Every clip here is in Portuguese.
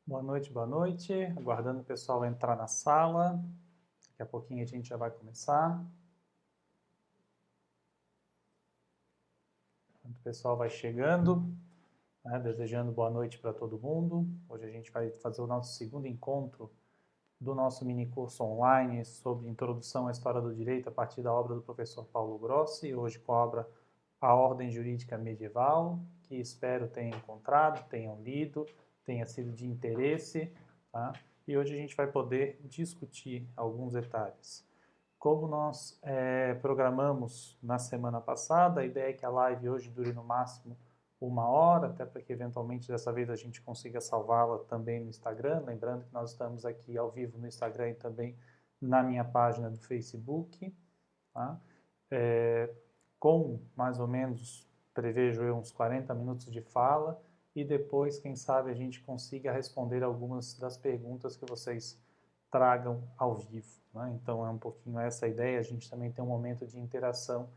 Boa noite, boa noite. Aguardando o pessoal entrar na sala. Daqui a pouquinho a gente já vai começar. Enquanto o pessoal vai chegando, desejando boa noite para todo mundo. Hoje a gente vai fazer o nosso segundo encontro do nosso mini curso online sobre Introdução à História do Direito a partir da obra do professor Paulo Grossi, hoje com a obra A Ordem Jurídica Medieval, que espero tenham encontrado, tenham lido, tenha sido de interesse, tá? E hoje a gente vai poder discutir alguns detalhes. Como nós programamos na semana passada, a ideia é que a live hoje dure no máximo 1 hora, até para que eventualmente dessa vez a gente consiga salvá-la também no Instagram. Lembrando que nós estamos aqui ao vivo no Instagram e também na minha página do Facebook. Tá? Com mais ou menos, prevejo eu, uns 40 minutos de fala e depois, quem sabe, a gente consiga responder algumas das perguntas que vocês tragam ao vivo. Né? Então, é um pouquinho essa a ideia. A gente também tem um momento de interação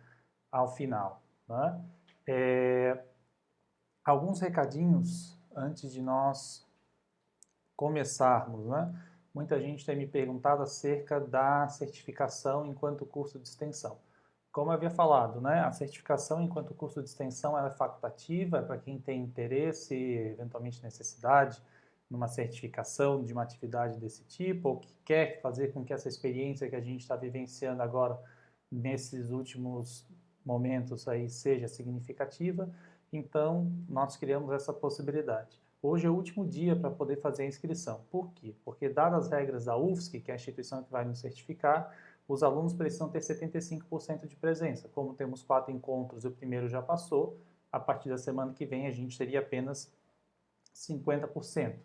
ao final. Né? Alguns recadinhos antes de nós começarmos. Né? Muita gente tem me perguntado acerca da certificação enquanto curso de extensão. Como eu havia falado, né, a certificação enquanto curso de extensão ela é facultativa, é para quem tem interesse, eventualmente necessidade, numa certificação de uma atividade desse tipo, ou que quer fazer com que essa experiência que a gente está vivenciando agora, nesses últimos momentos aí, seja significativa. Então, nós criamos essa possibilidade. Hoje é o último dia para poder fazer a inscrição. Por quê? Porque, dadas as regras da UFSC, que é a instituição que vai nos certificar, os alunos precisam ter 75% de presença. Como temos 4 encontros e o primeiro já passou, a partir da semana que vem a gente teria apenas 50%.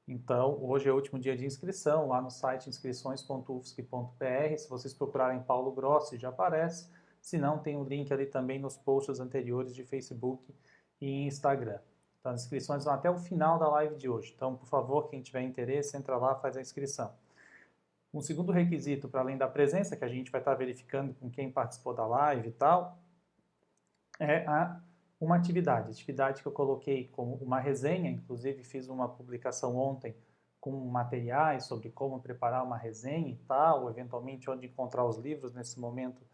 Então, hoje é o último dia de inscrição, lá no site inscrições.ufsc.br. Se vocês procurarem Paulo Grossi, já aparece. Se não, tem o link ali também nos posts anteriores de Facebook e Instagram. Então, as inscrições vão até o final da live de hoje. Então, por favor, quem tiver interesse, entra lá e faz a inscrição. Um segundo requisito, para além da presença, que a gente vai estar verificando com quem participou da live e tal, é uma atividade que eu coloquei como uma resenha, inclusive fiz uma publicação ontem com materiais sobre como preparar uma resenha e tal, eventualmente onde encontrar os livros nesse momento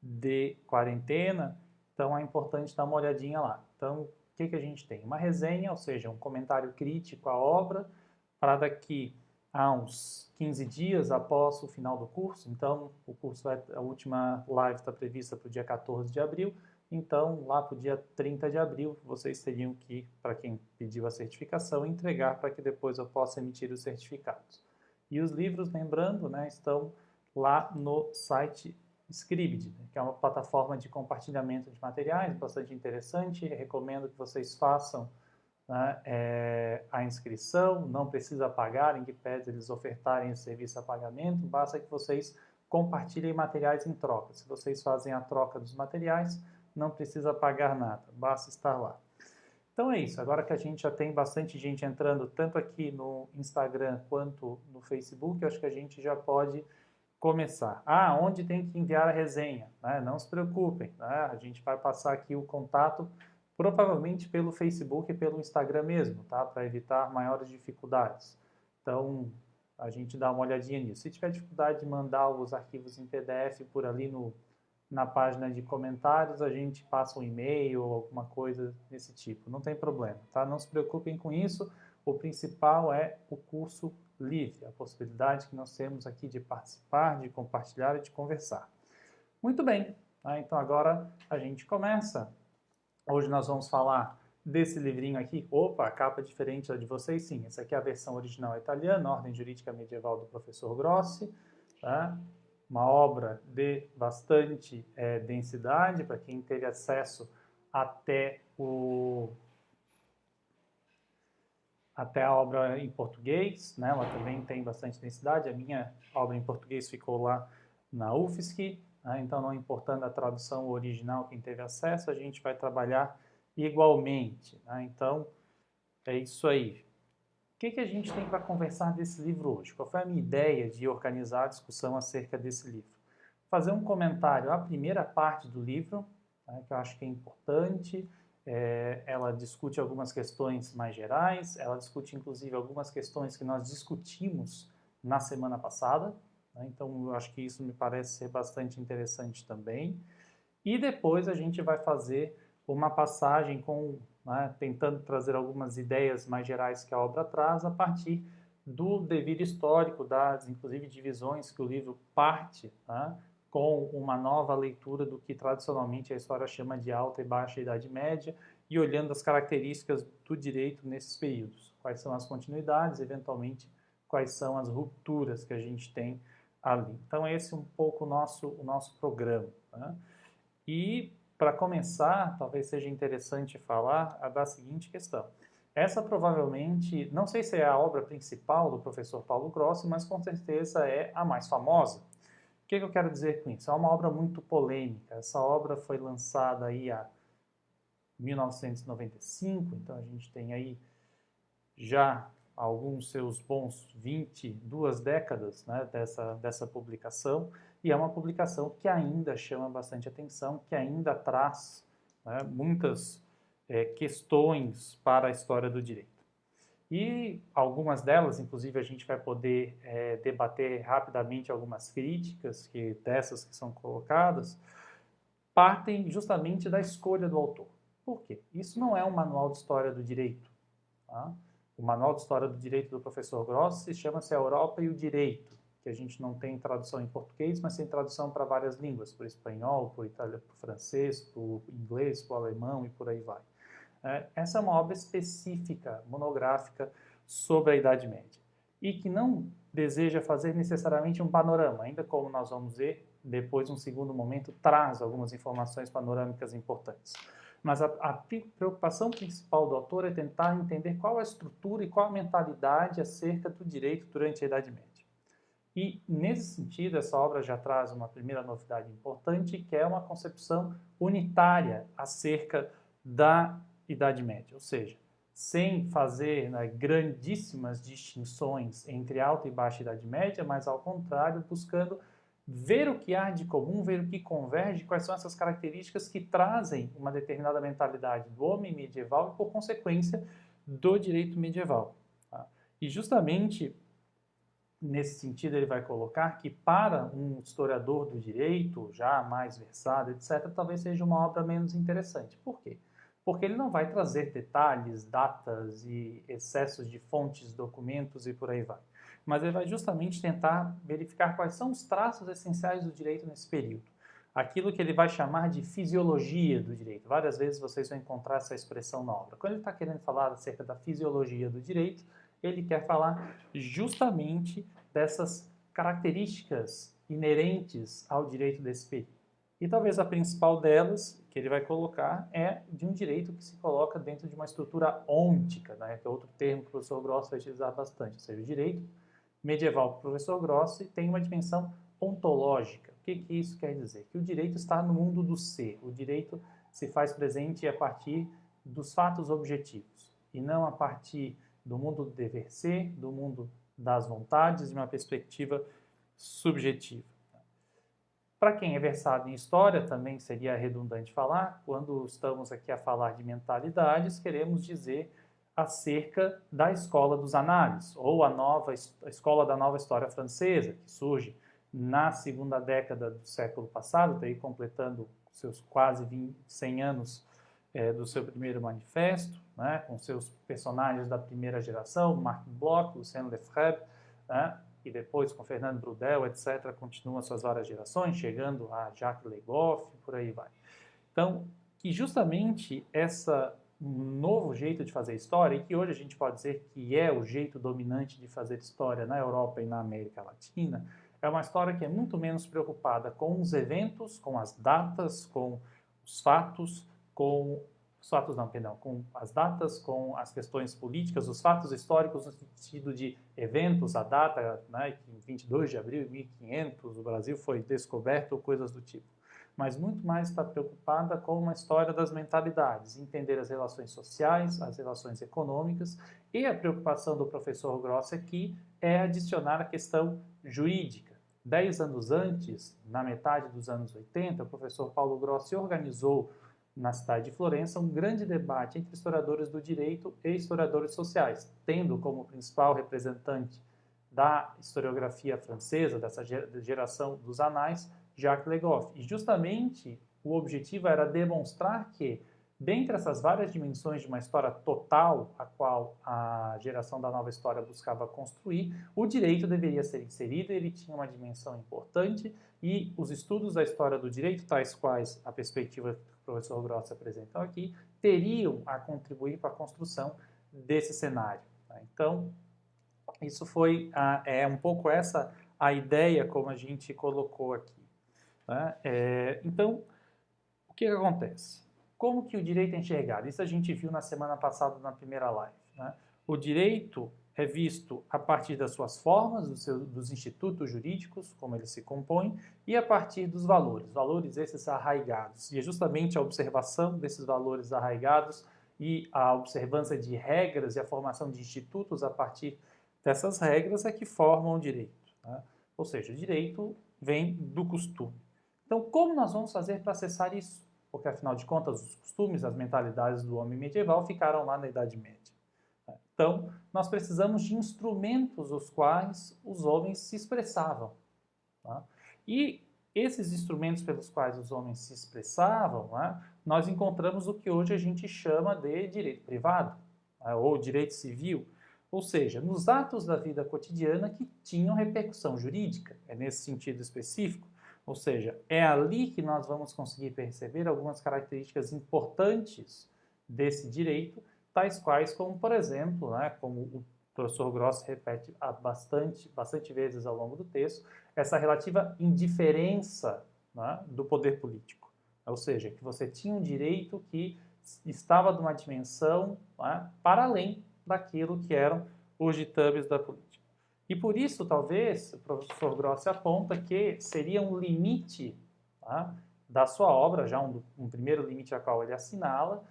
de quarentena. Então é importante dar uma olhadinha lá. Então, o que a gente tem? Uma resenha, ou seja, um comentário crítico à obra, para daqui a uns 15 dias após o final do curso. Então, o curso a última live está prevista para o dia 14 de abril. Então, lá para o dia 30 de abril, vocês teriam que, para quem pediu a certificação, entregar para que depois eu possa emitir os certificados. E os livros, lembrando, né, estão lá no site Scribd, que é uma plataforma de compartilhamento de materiais bastante interessante. Recomendo que vocês façam, né, a inscrição, não precisa pagar, em que pese eles ofertarem esse serviço a pagamento, basta que vocês compartilhem materiais em troca. Se vocês fazem a troca dos materiais, não precisa pagar nada, basta estar lá. Então é isso, agora que a gente já tem bastante gente entrando, tanto aqui no Instagram quanto no Facebook, eu acho que a gente já pode começar. Onde tem que enviar a resenha? Né? Não se preocupem, né? A gente vai passar aqui o contato, provavelmente pelo Facebook e pelo Instagram mesmo, tá? Para evitar maiores dificuldades. Então, a gente dá uma olhadinha nisso. Se tiver dificuldade de mandar os arquivos em PDF por ali na página de comentários, a gente passa um e-mail ou alguma coisa desse tipo. Não tem problema, tá? Não se preocupem com isso. O principal é o curso livre, a possibilidade que nós temos aqui de participar, de compartilhar e de conversar. Muito bem, tá? Então agora a gente começa. Hoje nós vamos falar desse livrinho aqui. Opa, a capa é diferente da de vocês, sim. Essa aqui é a versão original italiana, Ordem Jurídica Medieval do professor Grossi. Tá? Uma obra de bastante densidade, para quem teve acesso até a obra em português, né? Ela também tem bastante densidade. A minha obra em português ficou lá na UFSC, né? Então, não importando a tradução original, quem teve acesso, a gente vai trabalhar igualmente. Né? Então, é isso aí. O que a gente tem para conversar desse livro hoje? Qual foi a minha ideia de organizar a discussão acerca desse livro? Fazer um comentário à primeira parte do livro, né, que eu acho que é importante, ela discute algumas questões mais gerais, ela discute inclusive algumas questões que nós discutimos na semana passada, né? Então eu acho que isso me parece ser bastante interessante também. E depois a gente vai fazer uma passagem né, tentando trazer algumas ideias mais gerais que a obra traz a partir do devido histórico, das inclusive divisões que o livro parte, né, com uma nova leitura do que tradicionalmente a história chama de Alta e Baixa Idade Média e olhando as características do direito nesses períodos. Quais são as continuidades, eventualmente, quais são as rupturas que a gente tem ali. Então, esse é um pouco o nosso programa, né? E, para começar, talvez seja interessante falar da seguinte questão. Essa provavelmente, não sei se é a obra principal do professor Paulo Grossi, mas com certeza é a mais famosa. O que eu quero dizer com isso? É uma obra muito polêmica. Essa obra foi lançada aí há 1995, então a gente tem aí já alguns seus bons 22 décadas, né, dessa publicação, e é uma publicação que ainda chama bastante atenção, que ainda traz, né, muitas questões para a história do direito. E algumas delas, inclusive, a gente vai poder debater rapidamente algumas críticas dessas que são colocadas, partem justamente da escolha do autor. Por quê? Isso não é um manual de história do direito. Tá? O Manual de História do Direito do professor Grossi chama-se A Europa e o Direito, que a gente não tem tradução em português, mas tem tradução para várias línguas, por espanhol, por italiano, por francês, por inglês, por alemão e por aí vai. Essa é uma obra específica, monográfica, sobre a Idade Média e que não deseja fazer necessariamente um panorama, ainda como nós vamos ver depois, um segundo momento, traz algumas informações panorâmicas importantes. Mas a preocupação principal do autor é tentar entender qual a estrutura e qual a mentalidade acerca do direito durante a Idade Média. E, nesse sentido, essa obra já traz uma primeira novidade importante, que é uma concepção unitária acerca da Idade Média, ou seja, sem fazer, né, grandíssimas distinções entre Alta e Baixa Idade Média, mas, ao contrário, buscando ver o que há de comum, ver o que converge, quais são essas características que trazem uma determinada mentalidade do homem medieval e, por consequência, do direito medieval. Tá? E justamente nesse sentido ele vai colocar que para um historiador do direito, já mais versado, etc., talvez seja uma obra menos interessante. Por quê? Porque ele não vai trazer detalhes, datas e excessos de fontes, documentos e por aí vai. Mas ele vai justamente tentar verificar quais são os traços essenciais do direito nesse período. Aquilo que ele vai chamar de fisiologia do direito. Várias vezes vocês vão encontrar essa expressão na obra. Quando ele está querendo falar acerca da fisiologia do direito, ele quer falar justamente dessas características inerentes ao direito desse período. E talvez a principal delas, que ele vai colocar, é de um direito que se coloca dentro de uma estrutura ôntica, né, que é outro termo que o professor Grossi vai utilizar bastante. Ou seja, o direito medieval para o professor Grossi tem uma dimensão ontológica. O que isso quer dizer? Que o direito está no mundo do ser. O direito se faz presente a partir dos fatos objetivos e não a partir do mundo do dever ser, do mundo das vontades, de uma perspectiva subjetiva. Para quem é versado em história, também seria redundante falar, quando estamos aqui a falar de mentalidades, queremos dizer acerca da escola dos análises, ou a escola da nova história francesa, que surge na segunda década do século passado, daí completando seus quase 100 anos do seu primeiro manifesto, né, com seus personagens da primeira geração, Marc Bloch, Lucien Lefebvre, né, e depois com Fernando Braudel, etc., continua suas várias gerações, chegando a Jacques Le Goff, por aí vai. Então, que justamente um novo jeito de fazer história, e que hoje a gente pode dizer que é o jeito dominante de fazer história na Europa e na América Latina, é uma história que é muito menos preocupada com os eventos, com as datas, com os fatos, com as datas, com as questões políticas, os fatos históricos no sentido de eventos, a data, né, que em 22 de abril de 1500 o Brasil foi descoberto, ou coisas do tipo. Mas muito mais está preocupada com uma história das mentalidades, entender as relações sociais, as relações econômicas, e a preocupação do professor Grossi aqui é adicionar a questão jurídica. 10 anos antes, na metade dos anos 80, o professor Paulo Grossi organizou na cidade de Florença, um grande debate entre historiadores do direito e historiadores sociais, tendo como principal representante da historiografia francesa, dessa geração dos anais, Jacques Le Goff. E justamente o objetivo era demonstrar que, dentre essas várias dimensões de uma história total, a qual a geração da nova história buscava construir, o direito deveria ser inserido, ele tinha uma dimensão importante, e os estudos da história do direito, tais quais a perspectiva que o professor Grossi apresentou aqui, teriam a contribuir para a construção desse cenário. Então, isso foi um pouco essa a ideia como a gente colocou aqui. Né? Então, o que acontece? Como que o direito é enxergado? Isso a gente viu na semana passada na primeira live. Né? O direito é visto a partir das suas formas, dos institutos jurídicos, como eles se compõem, e a partir dos valores esses arraigados. E é justamente a observação desses valores arraigados e a observância de regras e a formação de institutos a partir dessas regras é que formam o direito. Né? Ou seja, o direito vem do costume. Então, como nós vamos fazer para acessar isso? Porque, afinal de contas, os costumes, as mentalidades do homem medieval ficaram lá na Idade Média. Então, nós precisamos de instrumentos os quais os homens se expressavam. Tá? E esses instrumentos pelos quais os homens se expressavam, né, nós encontramos o que hoje a gente chama de direito privado, né, ou direito civil, ou seja, nos atos da vida cotidiana que tinham repercussão jurídica, é nesse sentido específico. Ou seja, é ali que nós vamos conseguir perceber algumas características importantes desse direito, tais quais como, por exemplo, né, como o professor Gross repete bastante vezes ao longo do texto, essa relativa indiferença, né, do poder político. Ou seja, que você tinha um direito que estava numa dimensão, né, para além daquilo que eram os ditames da política. E por isso, talvez, o professor Grossi aponta que seria um limite, tá, da sua obra, já um primeiro limite a qual ele assinala,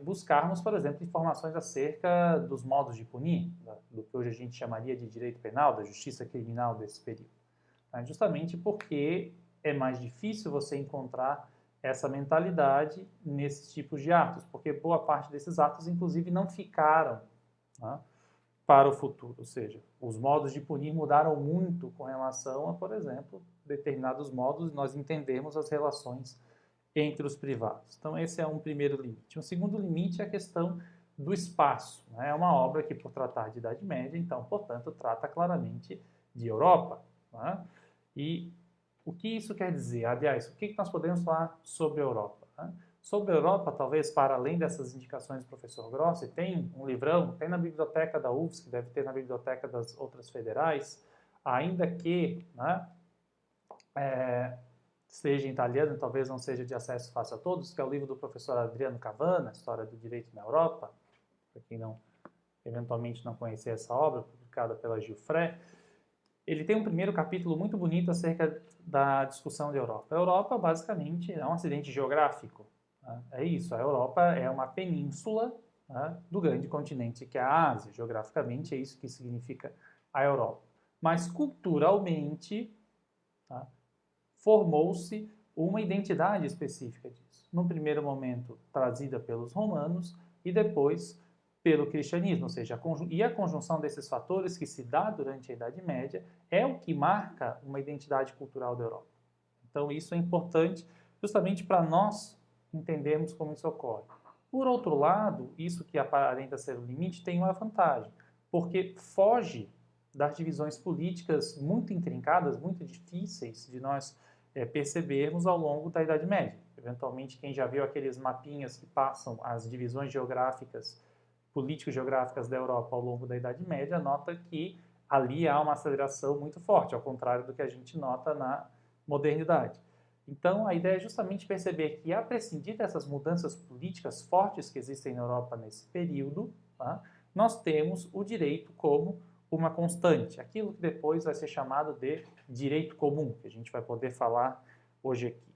buscarmos, por exemplo, informações acerca dos modos de punir, do que hoje a gente chamaria de direito penal, da justiça criminal desse período. Né? Justamente porque é mais difícil você encontrar essa mentalidade nesses tipos de atos, porque boa parte desses atos, inclusive, não ficaram, né, para o futuro, ou seja, os modos de punir mudaram muito com relação a, por exemplo, determinados modos, nós entendemos as relações entre os privados. Então, esse é um primeiro limite. Um segundo limite é a questão do espaço. Né? É uma obra que, por tratar de Idade Média, então, portanto, trata claramente de Europa. Né? E o que isso quer dizer? Aliás, o que nós podemos falar sobre a Europa? Né? Sobre a Europa, talvez para além dessas indicações do professor Grossi, tem um livrão, tem na biblioteca da UFSC, deve ter na biblioteca das outras federais, ainda que, né, seja em italiano, talvez não seja de acesso fácil a todos, que é o livro do professor Adriano Cavana, História do Direito na Europa, para quem não, eventualmente não conhecer essa obra, publicada pela Gilfré. Ele tem um primeiro capítulo muito bonito acerca da discussão da Europa. A Europa, basicamente, é um acidente geográfico. Né? É isso, a Europa é uma península, né, do grande continente que é a Ásia. Geograficamente, é isso que significa a Europa. Mas, culturalmente, tá, formou-se uma identidade específica disso. No primeiro momento, trazida pelos romanos e depois pelo cristianismo, ou seja, a conjunção desses fatores que se dá durante a Idade Média é o que marca uma identidade cultural da Europa. Então, isso é importante justamente para nós entendermos como isso ocorre. Por outro lado, isso que aparenta ser o limite tem uma vantagem, porque foge das divisões políticas muito intrincadas, muito difíceis de nós percebermos ao longo da Idade Média. Eventualmente, quem já viu aqueles mapinhas que passam as divisões geográficas, político-geográficas da Europa ao longo da Idade Média, nota que ali há uma aceleração muito forte, ao contrário do que a gente nota na modernidade. Então, a ideia é justamente perceber que, a prescindir dessas mudanças políticas fortes que existem na Europa nesse período, tá, nós temos o direito como uma constante, aquilo que depois vai ser chamado de direito comum, que a gente vai poder falar hoje aqui.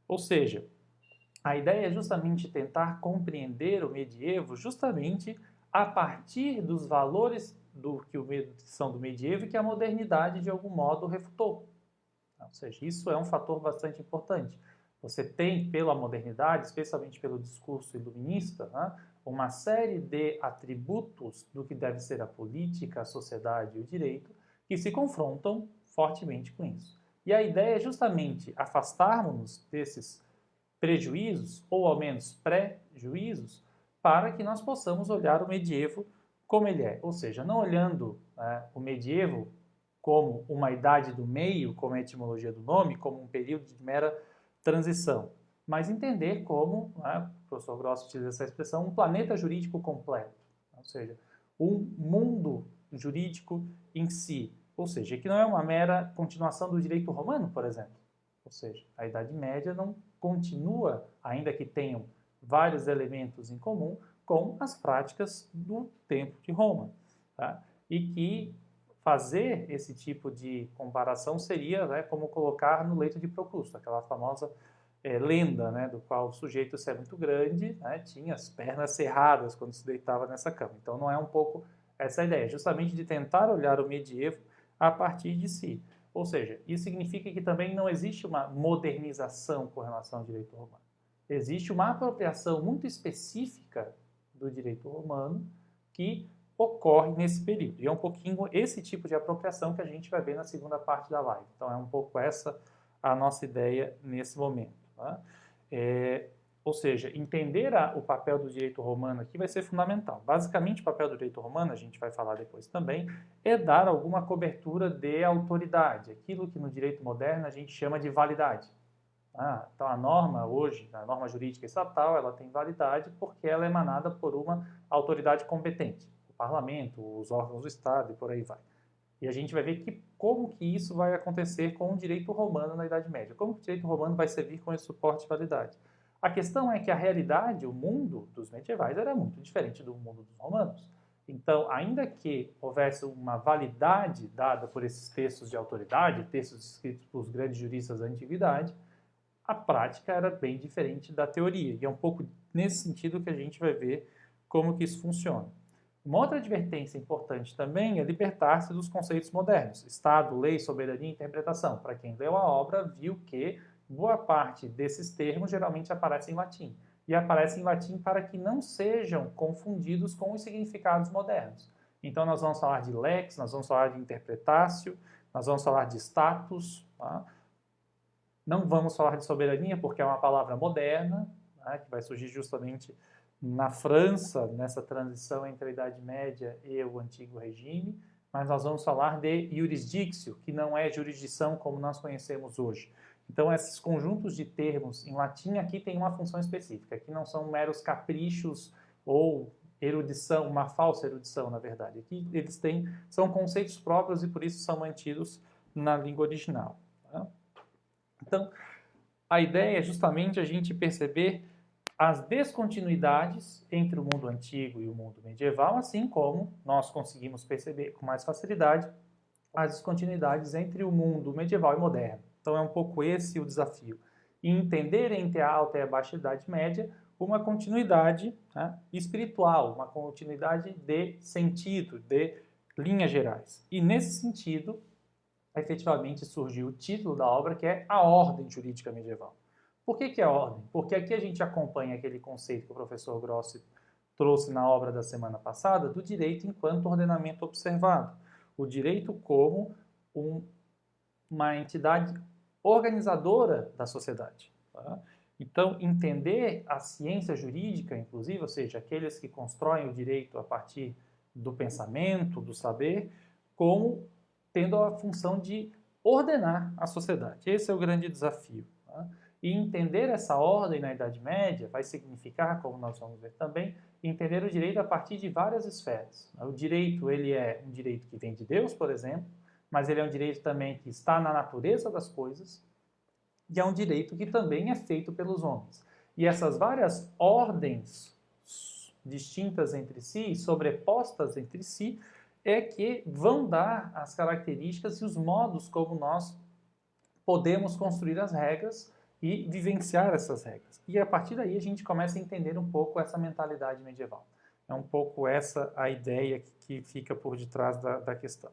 Ou seja, a ideia é justamente tentar compreender o medievo justamente a partir dos valores que são do medievo e que a modernidade, de algum modo, refutou. Ou seja, isso é um fator bastante importante. Você tem, pela modernidade, especialmente pelo discurso iluminista, né, uma série de atributos do que deve ser a política, a sociedade e o direito que se confrontam fortemente com isso. E a ideia é justamente afastarmos-nos desses prejuízos, ou ao menos pré-juízos, para que nós possamos olhar o medievo como ele é. Ou seja, não olhando o medievo como uma idade do meio, como a etimologia do nome, como um período de mera transição, mas entender como, o professor Gross utiliza essa expressão, um planeta jurídico completo, ou seja, um mundo jurídico em si, ou seja, que não é uma mera continuação do direito romano, por exemplo, ou seja, a Idade Média não continua, ainda que tenham vários elementos em comum, com as práticas do tempo de Roma, tá? E que fazer esse tipo de comparação seria, né, como colocar no leito de Procrusto, aquela famosa lenda, né, do qual o sujeito, se é muito grande, né, tinha as pernas cerradas quando se deitava nessa cama. Então não é um pouco essa a ideia, justamente de tentar olhar o medievo a partir de si. Ou seja, isso significa que também não existe uma modernização com relação ao direito romano. Existe uma apropriação muito específica do direito romano que ocorre nesse período. E é um pouquinho esse tipo de apropriação que a gente vai ver na segunda parte da live. Então é um pouco essa a nossa ideia nesse momento. Tá? Ou seja, entender o papel do direito romano aqui vai ser fundamental. Basicamente, o papel do direito romano, a gente vai falar depois também, é dar alguma cobertura de autoridade, aquilo que no direito moderno a gente chama de validade. Então, a norma hoje, a norma jurídica estatal, ela tem validade porque ela é emanada por uma autoridade competente, o parlamento, os órgãos do Estado e por aí vai. E a gente vai ver como que isso vai acontecer com o direito romano na Idade Média. Como que o direito romano vai servir com esse suporte de validade? A questão é que a realidade, o mundo dos medievais era muito diferente do mundo dos romanos. Então, ainda que houvesse uma validade dada por esses textos de autoridade, textos escritos por grandes juristas da antiguidade, a prática era bem diferente da teoria. E é um pouco nesse sentido que a gente vai ver como que isso funciona. Uma outra advertência importante também é libertar-se dos conceitos modernos, Estado, lei, soberania e interpretação. Para quem leu a obra, viu que boa parte desses termos geralmente aparecem em latim. E aparecem em latim para que não sejam confundidos com os significados modernos. Então nós vamos falar de lex, nós vamos falar de interpretatio, nós vamos falar de status, tá? Não vamos falar de soberania porque é uma palavra moderna, né, que vai surgir justamente na França, nessa transição entre a Idade Média e o Antigo Regime, mas nós vamos falar de jurisdictio, que não é jurisdição como nós conhecemos hoje. Então, esses conjuntos de termos em latim aqui têm uma função específica, que não são meros caprichos ou erudição, uma falsa erudição, na verdade. Aqui eles são conceitos próprios e por isso são mantidos na língua original. Tá? Então, a ideia é justamente a gente perceber as descontinuidades entre o mundo antigo e o mundo medieval, assim como nós conseguimos perceber com mais facilidade as descontinuidades entre o mundo medieval e moderno. Então é um pouco esse o desafio. E entender entre a alta e a baixa Idade Média uma continuidade, né, espiritual, uma continuidade de sentido, de linhas gerais. E nesse sentido, efetivamente surgiu o título da obra, que é A Ordem Jurídica Medieval. Por que é a ordem? Porque aqui a gente acompanha aquele conceito que o professor Grossi trouxe na obra da semana passada, do direito enquanto ordenamento observado. O direito como uma entidade organizadora da sociedade. Tá? Então, entender a ciência jurídica, inclusive, ou seja, aqueles que constroem o direito a partir do pensamento, do saber, como tendo a função de ordenar a sociedade. Esse é o grande desafio. Tá? E entender essa ordem na Idade Média vai significar, como nós vamos ver também, entender o direito a partir de várias esferas. O direito, ele é um direito que vem de Deus, por exemplo, mas ele é um direito também que está na natureza das coisas, e é um direito que também é feito pelos homens. E essas várias ordens distintas entre si, sobrepostas entre si, é que vão dar as características e os modos como nós podemos construir as regras e vivenciar essas regras. E a partir daí a gente começa a entender um pouco essa mentalidade medieval. É um pouco essa a ideia que fica por detrás da questão.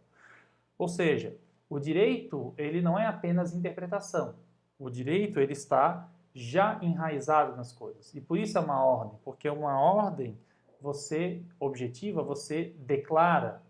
Ou seja, o direito ele não é apenas interpretação. O direito ele está já enraizado nas coisas. E por isso é uma ordem, porque uma ordem objetiva, você declara,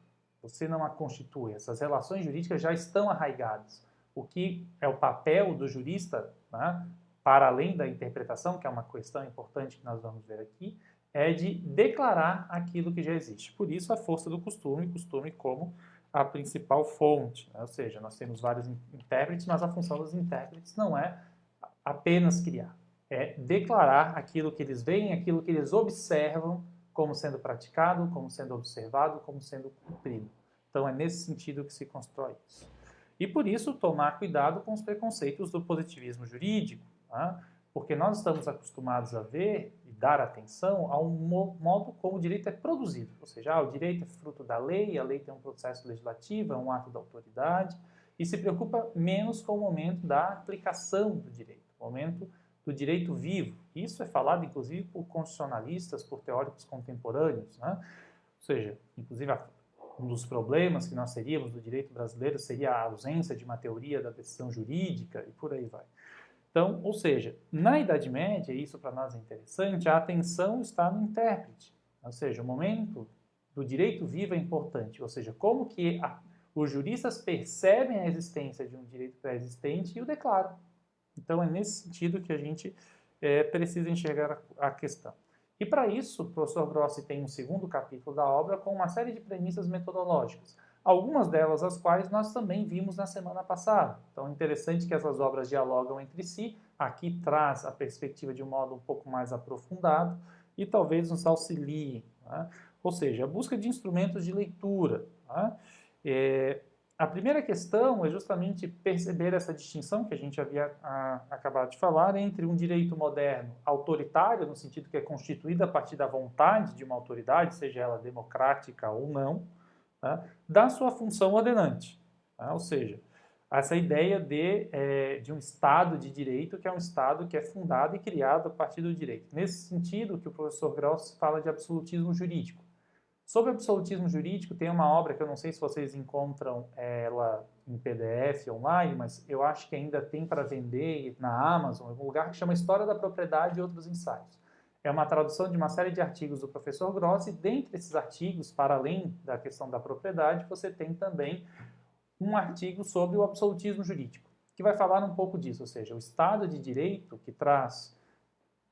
você não a constitui. Essas relações jurídicas já estão arraigadas. O que é o papel do jurista, né, para além da interpretação, que é uma questão importante que nós vamos ver aqui, é de declarar aquilo que já existe. Por isso a força do costume como a principal fonte, né? Ou seja, nós temos vários intérpretes, mas a função dos intérpretes não é apenas criar, é declarar aquilo que eles veem, aquilo que eles observam como sendo praticado, como sendo observado, como sendo cumprido. Então é nesse sentido que se constrói isso. E por isso tomar cuidado com os preconceitos do positivismo jurídico, tá? Porque nós estamos acostumados a ver e dar atenção ao modo como o direito é produzido. Ou seja, o direito é fruto da lei, a lei tem um processo legislativo, é um ato da autoridade, e se preocupa menos com o momento da aplicação do direito, o momento do direito vivo. Isso é falado, inclusive, por constitucionalistas, por teóricos contemporâneos, né? Ou seja, inclusive, um dos problemas que nós teríamos do direito brasileiro seria a ausência de uma teoria da decisão jurídica e por aí vai. Então, ou seja, na Idade Média, e isso para nós é interessante, a atenção está no intérprete. Ou seja, o momento do direito vivo é importante. Ou seja, como que os juristas percebem a existência de um direito pré-existente e o declaram. Então, é nesse sentido que a gente precisa enxergar a questão. E para isso, o professor Grossi tem um segundo capítulo da obra com uma série de premissas metodológicas, algumas delas as quais nós também vimos na semana passada. Então é interessante que essas obras dialogam entre si, aqui traz a perspectiva de um modo um pouco mais aprofundado e talvez nos auxilie, né? Ou seja, a busca de instrumentos de leitura, né? A primeira questão é justamente perceber essa distinção que a gente havia acabado de falar entre um direito moderno autoritário, no sentido que é constituído a partir da vontade de uma autoridade, seja ela democrática ou não, tá, da sua função ordenante. Tá? Ou seja, essa ideia de um Estado de direito, que é um Estado que é fundado e criado a partir do direito. Nesse sentido que o professor Grossi fala de absolutismo jurídico. Sobre absolutismo jurídico, tem uma obra que eu não sei se vocês encontram ela em PDF online, mas eu acho que ainda tem para vender na Amazon, em algum lugar, que chama História da Propriedade e Outros Ensaios. É uma tradução de uma série de artigos do professor Grossi, e dentre esses artigos, para além da questão da propriedade, você tem também um artigo sobre o absolutismo jurídico, que vai falar um pouco disso, ou seja, o Estado de Direito, que traz,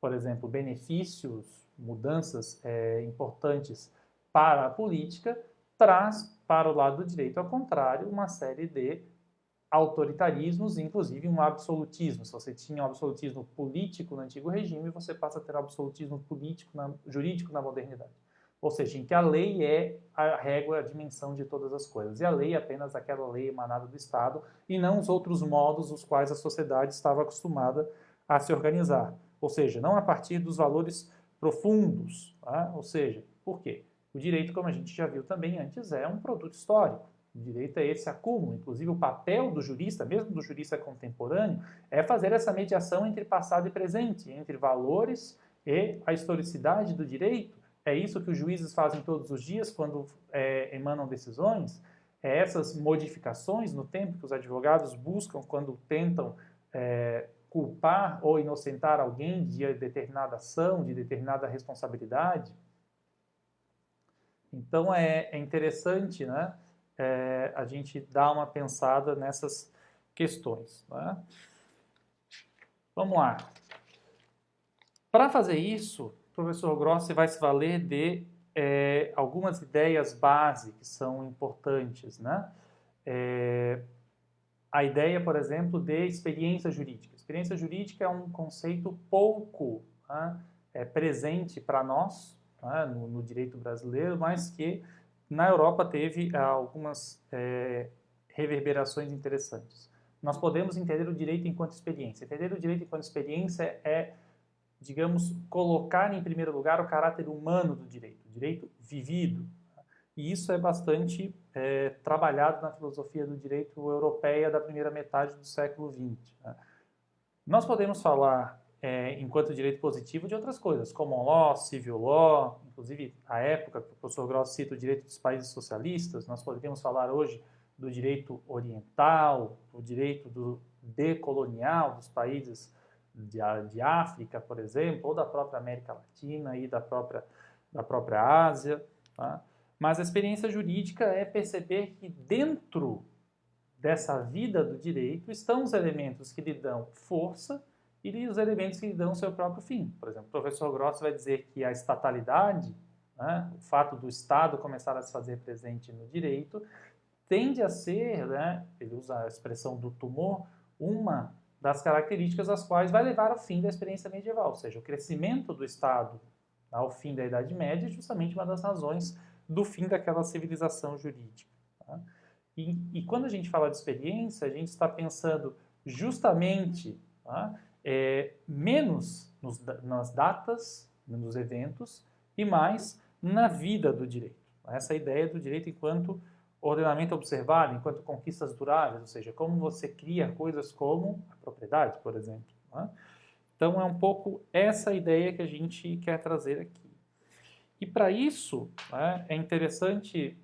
por exemplo, benefícios, mudanças importantes para a política, traz para o lado do direito, ao contrário, uma série de autoritarismos, inclusive um absolutismo. Se você tinha um absolutismo político no antigo regime, você passa a ter um absolutismo jurídico na modernidade. Ou seja, em que a lei é a régua, a dimensão de todas as coisas. E a lei é apenas aquela lei emanada do Estado e não os outros modos os quais a sociedade estava acostumada a se organizar. Ou seja, não a partir dos valores profundos. Tá? Ou seja, por quê? O direito, como a gente já viu também antes, é um produto histórico. O direito é esse acúmulo. Inclusive, o papel do jurista, mesmo do jurista contemporâneo, é fazer essa mediação entre passado e presente, entre valores e a historicidade do direito. É isso que os juízes fazem todos os dias quando emanam decisões. É essas modificações no tempo que os advogados buscam quando tentam culpar ou inocentar alguém de determinada ação, de determinada responsabilidade. Então é interessante, né, a gente dar uma pensada nessas questões. Né? Vamos lá. Para fazer isso, o professor Grossi vai se valer de algumas ideias base que são importantes. Né? A ideia, por exemplo, de experiência jurídica. Experiência jurídica é um conceito pouco presente para nós, né, no direito brasileiro, mas que na Europa teve algumas reverberações interessantes. Nós podemos entender o direito enquanto experiência. Entender o direito enquanto experiência é, digamos, colocar em primeiro lugar o caráter humano do direito, o direito vivido. E isso é bastante trabalhado na filosofia do direito europeia da primeira metade do século XX. Né? Nós podemos falar enquanto direito positivo de outras coisas, common law, civil law, inclusive a época que o professor Gross cita o direito dos países socialistas, nós poderíamos falar hoje do direito oriental, do direito decolonial dos países de África, por exemplo, ou da própria América Latina e da própria Ásia. Tá? Mas a experiência jurídica é perceber que dentro dessa vida do direito estão os elementos que lhe dão força e os elementos que lhe dão seu próprio fim. Por exemplo, o professor Gross vai dizer que a estatalidade, né, o fato do Estado começar a se fazer presente no direito, tende a ser, né, ele usa a expressão do tumor, uma das características às quais vai levar ao fim da experiência medieval, ou seja, o crescimento do Estado ao fim da Idade Média é justamente uma das razões do fim daquela civilização jurídica. Tá? E quando a gente fala de experiência, a gente está pensando justamente, tá, menos nas datas, nos eventos, e mais na vida do direito. Essa ideia do direito enquanto ordenamento observado, enquanto conquistas duráveis, ou seja, como você cria coisas como a propriedade, por exemplo. Tá? Então, é um pouco essa ideia que a gente quer trazer aqui. E para isso, né, é interessante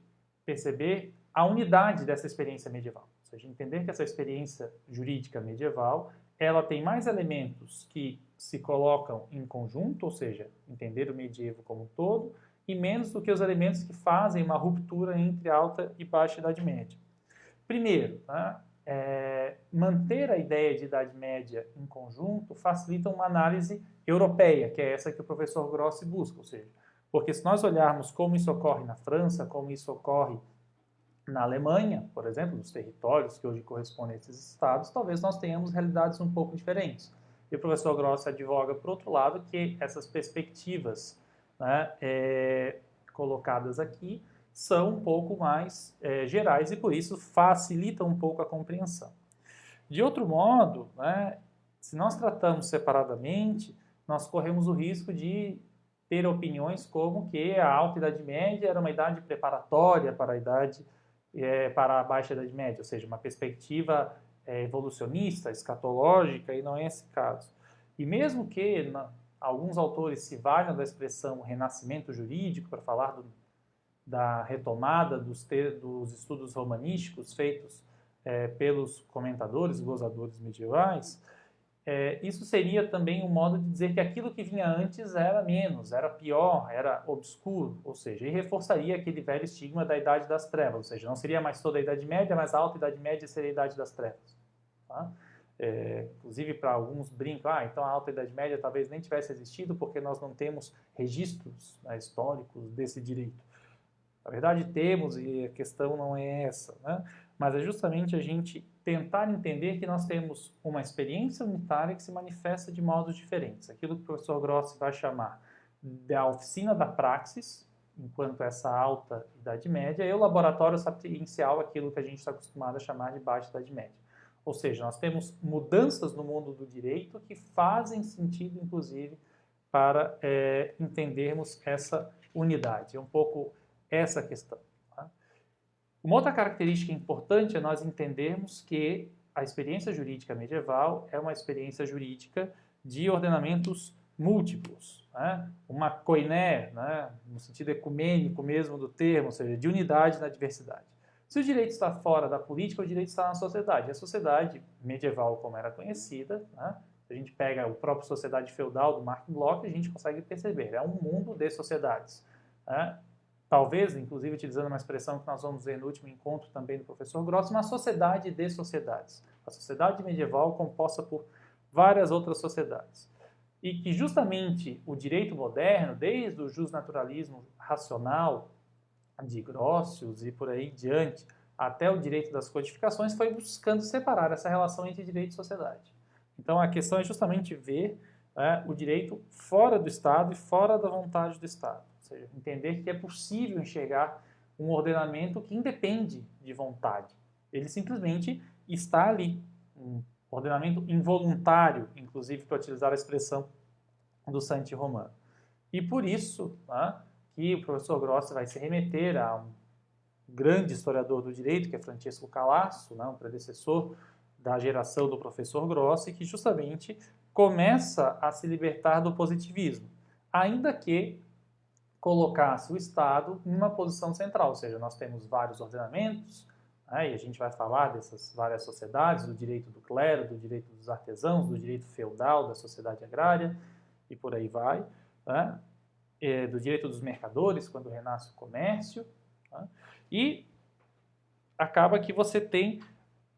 perceber a unidade dessa experiência medieval. Ou seja, entender que essa experiência jurídica medieval, ela tem mais elementos que se colocam em conjunto, ou seja, entender o medievo como um todo, e menos do que os elementos que fazem uma ruptura entre alta e baixa Idade Média. Primeiro, tá, manter a ideia de Idade Média em conjunto facilita uma análise europeia, que é essa que o professor Grossi busca, ou seja, porque se nós olharmos como isso ocorre na França, como isso ocorre na Alemanha, por exemplo, nos territórios que hoje correspondem a esses estados, talvez nós tenhamos realidades um pouco diferentes. E o professor Grossi advoga, por outro lado, que essas perspectivas, né, colocadas aqui são um pouco mais gerais e, por isso, facilitam um pouco a compreensão. De outro modo, né, se nós tratamos separadamente, nós corremos o risco de ter opiniões como que a Alta Idade Média era uma idade preparatória para a Baixa Idade Média, ou seja, uma perspectiva evolucionista, escatológica, e não é esse caso. E mesmo que alguns autores se valham da expressão renascimento jurídico para falar da retomada dos estudos romanísticos feitos pelos comentadores, gozadores medievais, isso seria também um modo de dizer que aquilo que vinha antes era menos, era pior, era obscuro, ou seja, e reforçaria aquele velho estigma da Idade das Trevas, ou seja, não seria mais toda a Idade Média, mas a Alta Idade Média seria a Idade das Trevas. Tá? Inclusive, para alguns brincam, então a Alta Idade Média talvez nem tivesse existido porque nós não temos registros, né, históricos desse direito. Na verdade, temos, e a questão não é essa, né? Mas é justamente a gente tentar entender que nós temos uma experiência unitária que se manifesta de modos diferentes. Aquilo que o professor Grossi vai chamar da oficina da praxis, enquanto essa alta Idade Média, e o laboratório sapiencial, aquilo que a gente está acostumado a chamar de baixa Idade Média. Ou seja, nós temos mudanças no mundo do direito que fazem sentido, inclusive, para entendermos essa unidade. É um pouco essa questão. Tá? Uma outra característica importante é nós entendermos que a experiência jurídica medieval é uma experiência jurídica de ordenamentos múltiplos, né? Uma koiné, né? No sentido ecumênico mesmo do termo, ou seja, de unidade na diversidade. Se o direito está fora da política, o direito está na sociedade. E a sociedade medieval, como era conhecida, né? Se a gente pega o próprio Sociedade Feudal do Mark Bloch, a gente consegue perceber, é um mundo de sociedades. Né? Talvez, inclusive, utilizando uma expressão que nós vamos ver no último encontro também do professor Gross, uma sociedade de sociedades. A sociedade medieval composta por várias outras sociedades. E que justamente o direito moderno, desde o justnaturalismo racional de Grotius e por aí diante, até o direito das codificações, foi buscando separar essa relação entre direito e sociedade. Então, a questão é justamente ver o direito fora do Estado e fora da vontade do Estado. Ou seja, entender que é possível enxergar um ordenamento que independe de vontade. Ele simplesmente está ali. Um ordenamento involuntário, inclusive, para utilizar a expressão do Santi Romano. E por isso, que o professor Grossi vai se remeter a um grande historiador do direito, que é Francesco Calasso, um predecessor da geração do professor Grossi, que justamente começa a se libertar do positivismo, ainda que colocasse o Estado em uma posição central, ou seja, nós temos vários ordenamentos, E a gente vai falar dessas várias sociedades, do direito do clero, do direito dos artesãos, do direito feudal, da sociedade agrária, e por aí vai, né? Do direito dos mercadores, quando renasce o comércio, tá? E acaba que você tem,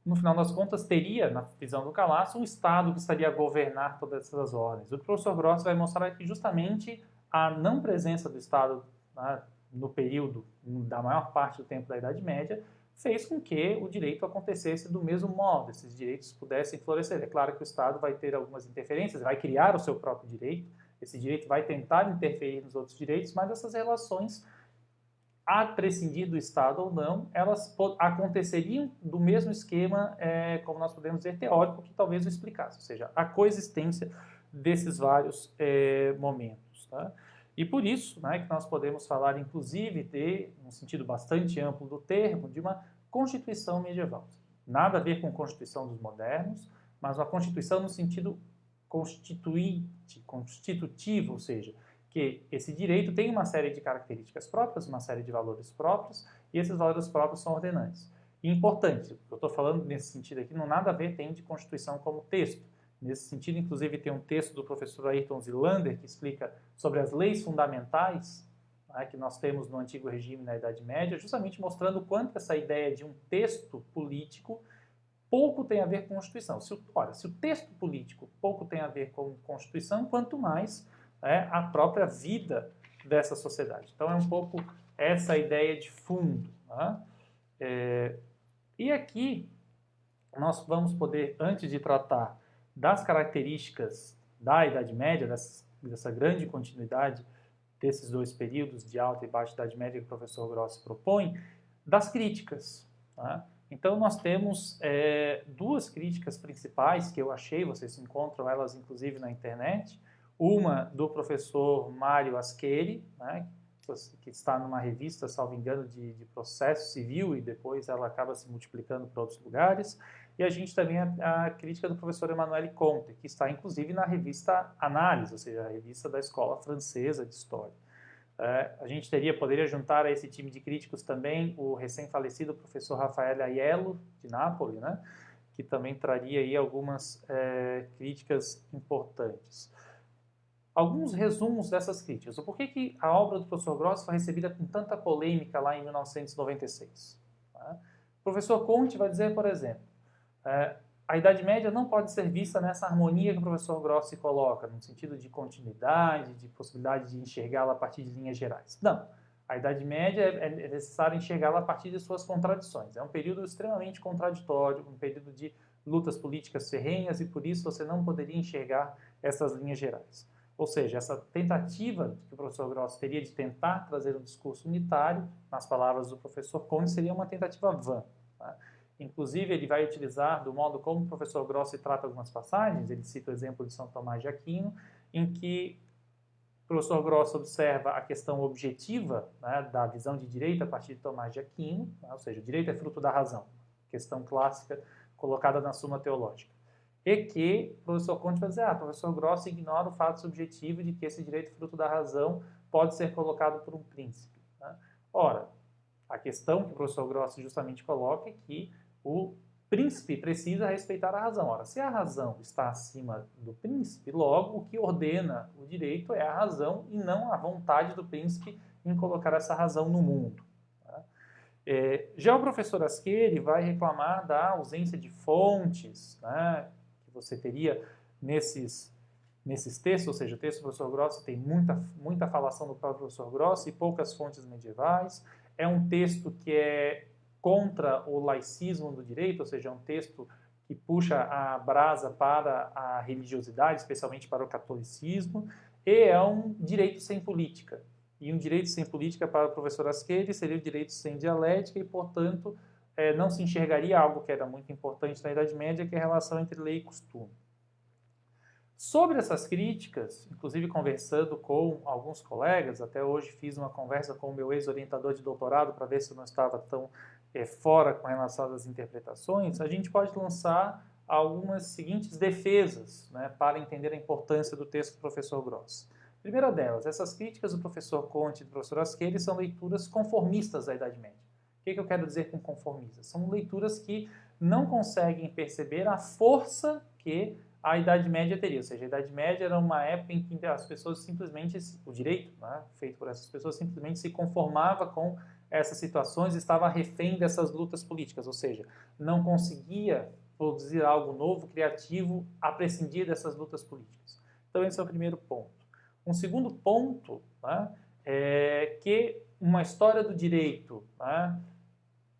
no final das contas, teria, na visão do Calaço, um Estado que estaria a governar todas essas ordens. O que o professor Grossi vai mostrar é que justamente a não presença do Estado, né, no período da maior parte do tempo da Idade Média fez com que o direito acontecesse do mesmo modo, esses direitos pudessem florescer. É claro que o Estado vai ter algumas interferências, vai criar o seu próprio direito, esse direito vai tentar interferir nos outros direitos, mas essas relações, a prescindir do Estado ou não, elas aconteceriam do mesmo esquema, como nós podemos dizer, teórico, que talvez o explicasse, ou seja, a coexistência desses vários momentos. Tá? E por isso, né, que nós podemos falar, inclusive, de, num sentido bastante amplo do termo, de uma Constituição medieval. Nada a ver com a Constituição dos modernos, mas uma Constituição no sentido constituinte, constitutivo, ou seja, que esse direito tem uma série de características próprias, uma série de valores próprios, e esses valores próprios são ordenantes. E importante, eu estou falando nesse sentido aqui, não nada a ver tem de Constituição como texto. Nesse sentido, inclusive, tem um texto do professor Ayrton Zilander que explica sobre as leis fundamentais, né, que nós temos no Antigo Regime na Idade Média, justamente mostrando o quanto essa ideia de um texto político pouco tem a ver com Constituição. Se o texto político pouco tem a ver com Constituição, quanto mais a própria vida dessa sociedade. Então é um pouco essa ideia de fundo. Né? E aqui nós vamos poder, antes de tratar das características da Idade Média, dessa grande continuidade desses dois períodos de Alta e Baixa Idade Média que o professor Grossi propõe, das críticas. Tá? Então nós temos duas críticas principais que eu achei, vocês encontram elas inclusive na internet. Uma do professor Mário Ascheri, né, que está numa revista, salvo engano, de processo civil, e depois ela acaba se multiplicando para outros lugares. E a gente também a crítica do professor Emmanuel Comte, que está inclusive na revista Análise, ou seja, a revista da Escola Francesa de História. A gente poderia juntar a esse time de críticos também o recém-falecido professor Rafael Aiello, de Nápoles, né, que também traria aí algumas críticas importantes. Alguns resumos dessas críticas. O porquê que a obra do professor Grossi foi recebida com tanta polêmica lá em 1996? Tá? O professor Comte vai dizer, por exemplo, a Idade Média não pode ser vista nessa harmonia que o professor Grossi coloca, no sentido de continuidade, de possibilidade de enxergá-la a partir de linhas gerais. Não. A Idade Média é necessário enxergá-la a partir de suas contradições. É um período extremamente contraditório, um período de lutas políticas ferrenhas, e por isso você não poderia enxergar essas linhas gerais. Ou seja, essa tentativa que o professor Grossi teria de tentar trazer um discurso unitário, nas palavras do professor Comte, seria uma tentativa vã. Tá? Inclusive, ele vai utilizar, do modo como o professor Grossi trata algumas passagens, ele cita o exemplo de São Tomás de Aquino, em que o professor Grossi observa a questão objetiva, né, da visão de direito a partir de Tomás de Aquino, né, ou seja, o direito é fruto da razão, questão clássica colocada na Suma Teológica. E que o professor Comte vai dizer, o professor Grossi ignora o fato subjetivo de que esse direito fruto da razão pode ser colocado por um príncipe. Né? Ora, a questão que o professor Grossi justamente coloca é que o príncipe precisa respeitar a razão. Ora, se a razão está acima do príncipe, logo o que ordena o direito é a razão e não a vontade do príncipe em colocar essa razão no mundo. Tá? Já o professor Ascheri vai reclamar da ausência de fontes, né, você teria nesses textos, ou seja, o texto do professor Grossi tem muita falação do próprio professor Grossi e poucas fontes medievais. É um texto que é contra o laicismo do direito, ou seja, é um texto que puxa a brasa para a religiosidade, especialmente para o catolicismo, e é um direito sem política. E um direito sem política para o professor Ascheri seria o direito sem dialética e, portanto, não se enxergaria algo que era muito importante na Idade Média, que é a relação entre lei e costume. Sobre essas críticas, inclusive conversando com alguns colegas, até hoje fiz uma conversa com o meu ex-orientador de doutorado para ver se eu não estava tão fora com relação às interpretações, a gente pode lançar algumas seguintes defesas, né, para entender a importância do texto do professor Grossi. Primeira delas, essas críticas do professor Comte e do professor Ascheri são leituras conformistas da Idade Média. O que eu quero dizer com conformista? São leituras que não conseguem perceber a força que a Idade Média teria. Ou seja, a Idade Média era uma época em que as pessoas simplesmente, o direito, né, feito por essas pessoas, simplesmente se conformava com essas situações, estava refém dessas lutas políticas, ou seja, não conseguia produzir algo novo, criativo, a prescindir dessas lutas políticas. Então esse é o primeiro ponto. Um segundo ponto, né, é que uma história do direito, né,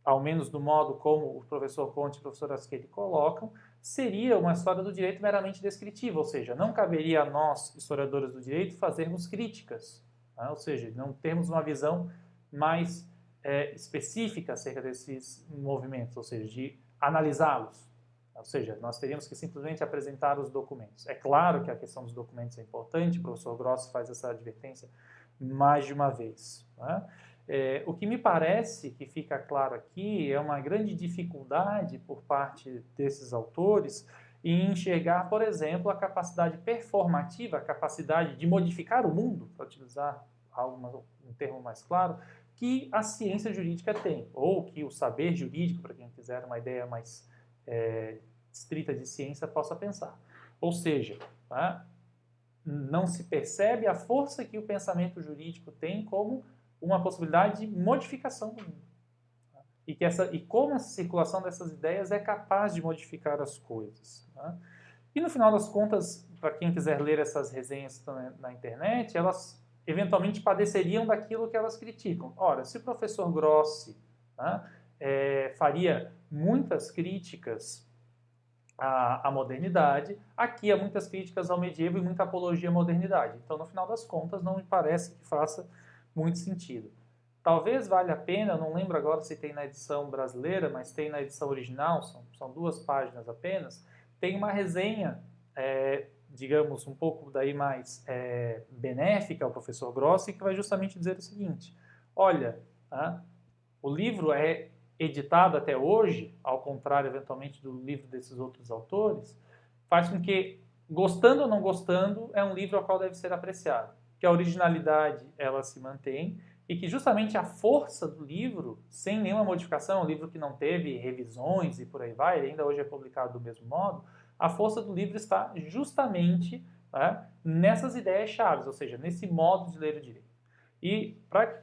ao menos do modo como o professor Conte e o professor Asquete colocam, seria uma história do direito meramente descritiva, ou seja, não caberia a nós, historiadores do direito, fazermos críticas, né? Ou seja, não termos uma visão mais específica acerca desses movimentos, ou seja, de analisá-los. Ou seja, nós teríamos que simplesmente apresentar os documentos. É claro que a questão dos documentos é importante, o professor Gross faz essa advertência mais de uma vez, né? O que me parece que fica claro aqui é uma grande dificuldade por parte desses autores em enxergar, por exemplo, a capacidade performativa, a capacidade de modificar o mundo, para utilizar um termo mais claro, que a ciência jurídica tem, ou que o saber jurídico, para quem quiser uma ideia mais estrita de ciência, possa pensar. Ou seja, tá? Não se percebe a força que o pensamento jurídico tem como uma possibilidade de modificação do mundo. E como a circulação dessas ideias é capaz de modificar as coisas. Né? E no final das contas, para quem quiser ler essas resenhas na internet, elas eventualmente padeceriam daquilo que elas criticam. Ora, se o professor Grossi, né, faria muitas críticas à modernidade, aqui há muitas críticas ao medievo e muita apologia à modernidade. Então, no final das contas, não me parece que faça muito sentido. Talvez valha a pena, não lembro agora se tem na edição brasileira, mas tem na edição original, são 2 páginas apenas, tem uma resenha, digamos, um pouco daí mais benéfica ao professor Grossi, que vai justamente dizer o seguinte: olha, o livro é editado até hoje, ao contrário, eventualmente, do livro desses outros autores, faz com que, gostando ou não gostando, é um livro ao qual deve ser apreciado. Que a originalidade, ela se mantém, e que justamente a força do livro, sem nenhuma modificação, é um livro que não teve revisões e por aí vai, ele ainda hoje é publicado do mesmo modo, a força do livro está justamente, né, nessas ideias chaves, ou seja, nesse modo de ler o direito. E,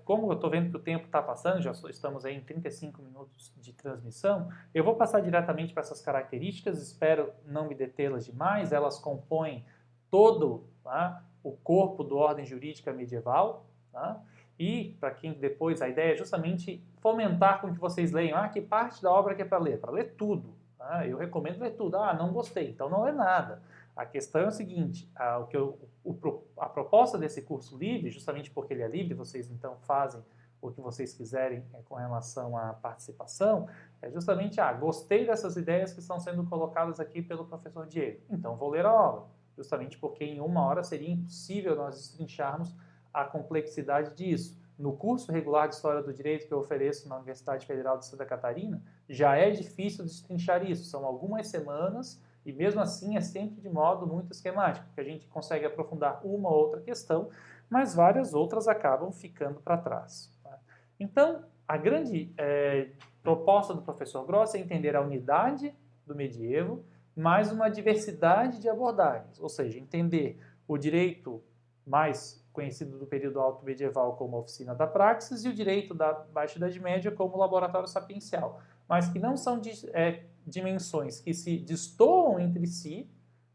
como eu estou vendo que o tempo está passando, já estamos aí em 35 minutos de transmissão, eu vou passar diretamente para essas características, espero não me detê-las demais, elas compõem todo, tá, o corpo do ordem jurídica medieval, tá? E, para quem depois, a ideia é justamente fomentar com que vocês leiam, que parte da obra que é para ler? Para ler tudo. Tá? Eu recomendo ler tudo. Não gostei, então não lê nada. A questão é o seguinte, a proposta desse curso livre, justamente porque ele é livre, vocês então fazem o que vocês quiserem com relação à participação, é justamente, gostei dessas ideias que estão sendo colocadas aqui pelo professor Diego, então vou ler a obra, justamente porque em 1 hora seria impossível nós destrincharmos a complexidade disso. No curso regular de História do Direito que eu ofereço na Universidade Federal de Santa Catarina, já é difícil destrinchar isso, são algumas semanas. E mesmo assim é sempre de modo muito esquemático, porque a gente consegue aprofundar uma ou outra questão, mas várias outras acabam ficando para trás. Tá? Então, a grande proposta do professor Gross é entender a unidade do medievo, mais uma diversidade de abordagens, ou seja, entender o direito mais conhecido do período alto medieval como oficina da praxis e o direito da Baixa Idade Média como laboratório sapiencial, mas que não são dimensões que se destoam entre si,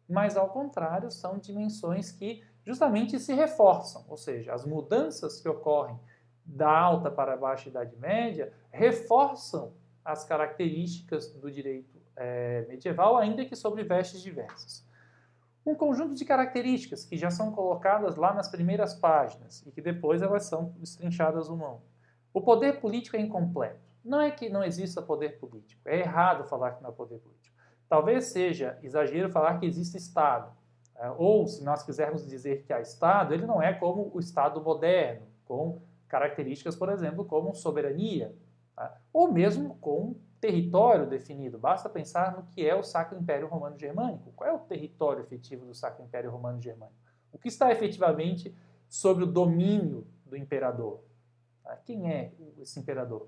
mas ao contrário, são dimensões que justamente se reforçam, ou seja, as mudanças que ocorrem da alta para a baixa Idade Média reforçam as características do direito medieval, ainda que sob vestes diversas. Um conjunto de características que já são colocadas lá nas primeiras páginas e que depois elas são destrinchadas uma a uma. O poder político é incompleto. Não é que não exista poder político. É errado falar que não há poder político. Talvez seja exagero falar que existe Estado. Ou, se nós quisermos dizer que há Estado, ele não é como o Estado moderno, com características, por exemplo, como soberania, ou mesmo com território definido. Basta pensar no que é o Sacro Império Romano Germânico. Qual é o território efetivo do Sacro Império Romano Germânico? O que está efetivamente sobre o domínio do imperador? Quem é esse imperador?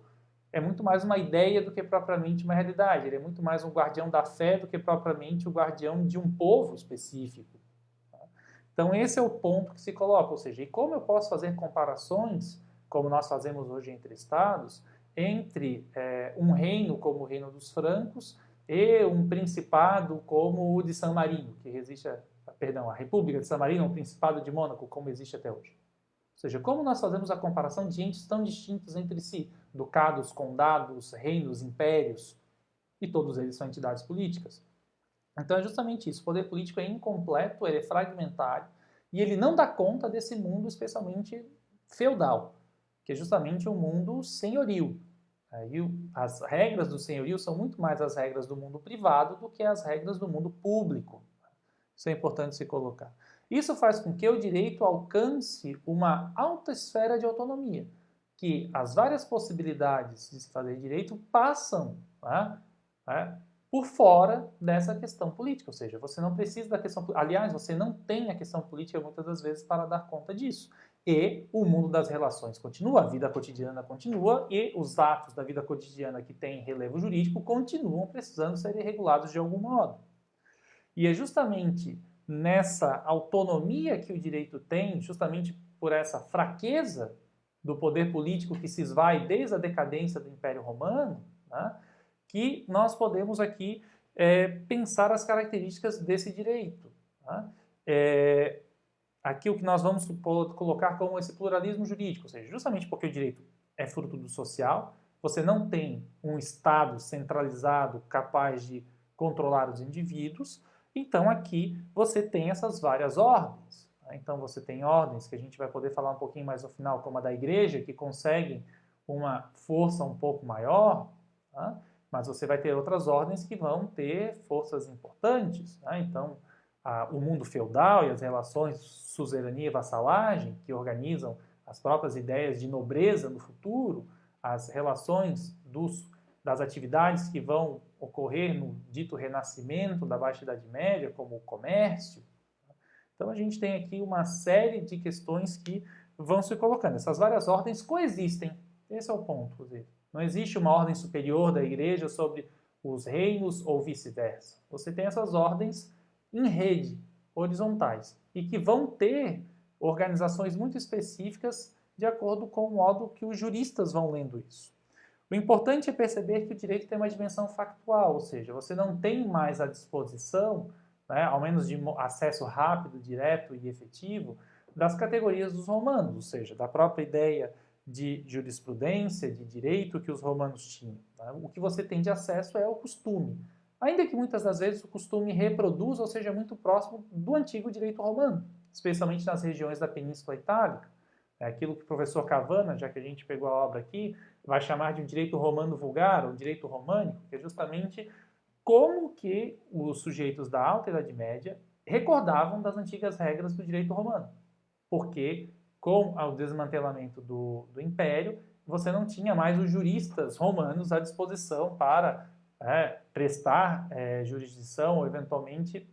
é muito mais uma ideia do que propriamente uma realidade. Ele é muito mais um guardião da fé do que propriamente o guardião de um povo específico. Então, esse é o ponto que se coloca, ou seja, e como eu posso fazer comparações, como nós fazemos hoje entre estados, entre um reino como o Reino dos Francos e um principado como o de San Marino, que resiste a República de San Marino, o Principado de Mônaco, como existe até hoje. Ou seja, como nós fazemos a comparação de entes tão distintos entre si, ducados, condados, reinos, impérios, e todos eles são entidades políticas. Então é justamente isso, o poder político é incompleto, ele é fragmentário, e ele não dá conta desse mundo especialmente feudal, que é justamente um mundo senhoril. E as regras do senhorio são muito mais as regras do mundo privado do que as regras do mundo público. Isso é importante se colocar. Isso faz com que o direito alcance uma alta esfera de autonomia, que as várias possibilidades de se fazer direito passam por fora dessa questão política, ou seja, você não precisa da questão, aliás, você não tem a questão política muitas das vezes para dar conta disso. E o mundo das relações continua, a vida cotidiana continua e os atos da vida cotidiana que têm relevo jurídico continuam precisando ser regulados de algum modo. E é justamente nessa autonomia que o direito tem, justamente por essa fraqueza do poder político que se esvai desde a decadência do Império Romano, né, que nós podemos aqui pensar as características desse direito. Tá? Aqui o que nós vamos colocar como esse pluralismo jurídico, ou seja, justamente porque o direito é fruto do social, você não tem um Estado centralizado capaz de controlar os indivíduos, então aqui você tem essas várias ordens. Tá? Então você tem ordens que a gente vai poder falar um pouquinho mais no final, como a da igreja, que conseguem uma força um pouco maior, tá? Mas você vai ter outras ordens que vão ter forças importantes. Tá? Então, o mundo feudal e as relações suzerania e vassalagem, que organizam as próprias ideias de nobreza no futuro, as relações das atividades que vão ocorrer no dito renascimento da Baixa Idade Média, como o comércio. Então, a gente tem aqui uma série de questões que vão se colocando. Essas várias ordens coexistem. Esse é o ponto, inclusive. Não existe uma ordem superior da igreja sobre os reinos ou vice-versa. Você tem essas ordens em rede, horizontais, e que vão ter organizações muito específicas de acordo com o modo que os juristas vão lendo isso. O importante é perceber que o direito tem uma dimensão factual, ou seja, você não tem mais à disposição, né, ao menos de acesso rápido, direto e efetivo, das categorias dos romanos, ou seja, da própria ideia de jurisprudência, de direito que os romanos tinham. Tá? O que você tem de acesso é o costume. Ainda que muitas das vezes o costume reproduza ou seja muito próximo do antigo direito romano, especialmente nas regiões da Península Itálica. É aquilo que o professor Cavana, já que a gente pegou a obra aqui, vai chamar de um direito romano vulgar, ou direito românico, que é justamente como que os sujeitos da Alta Idade Média recordavam das antigas regras do direito romano. Porque com o desmantelamento do Império, você não tinha mais os juristas romanos à disposição para prestar jurisdição ou eventualmente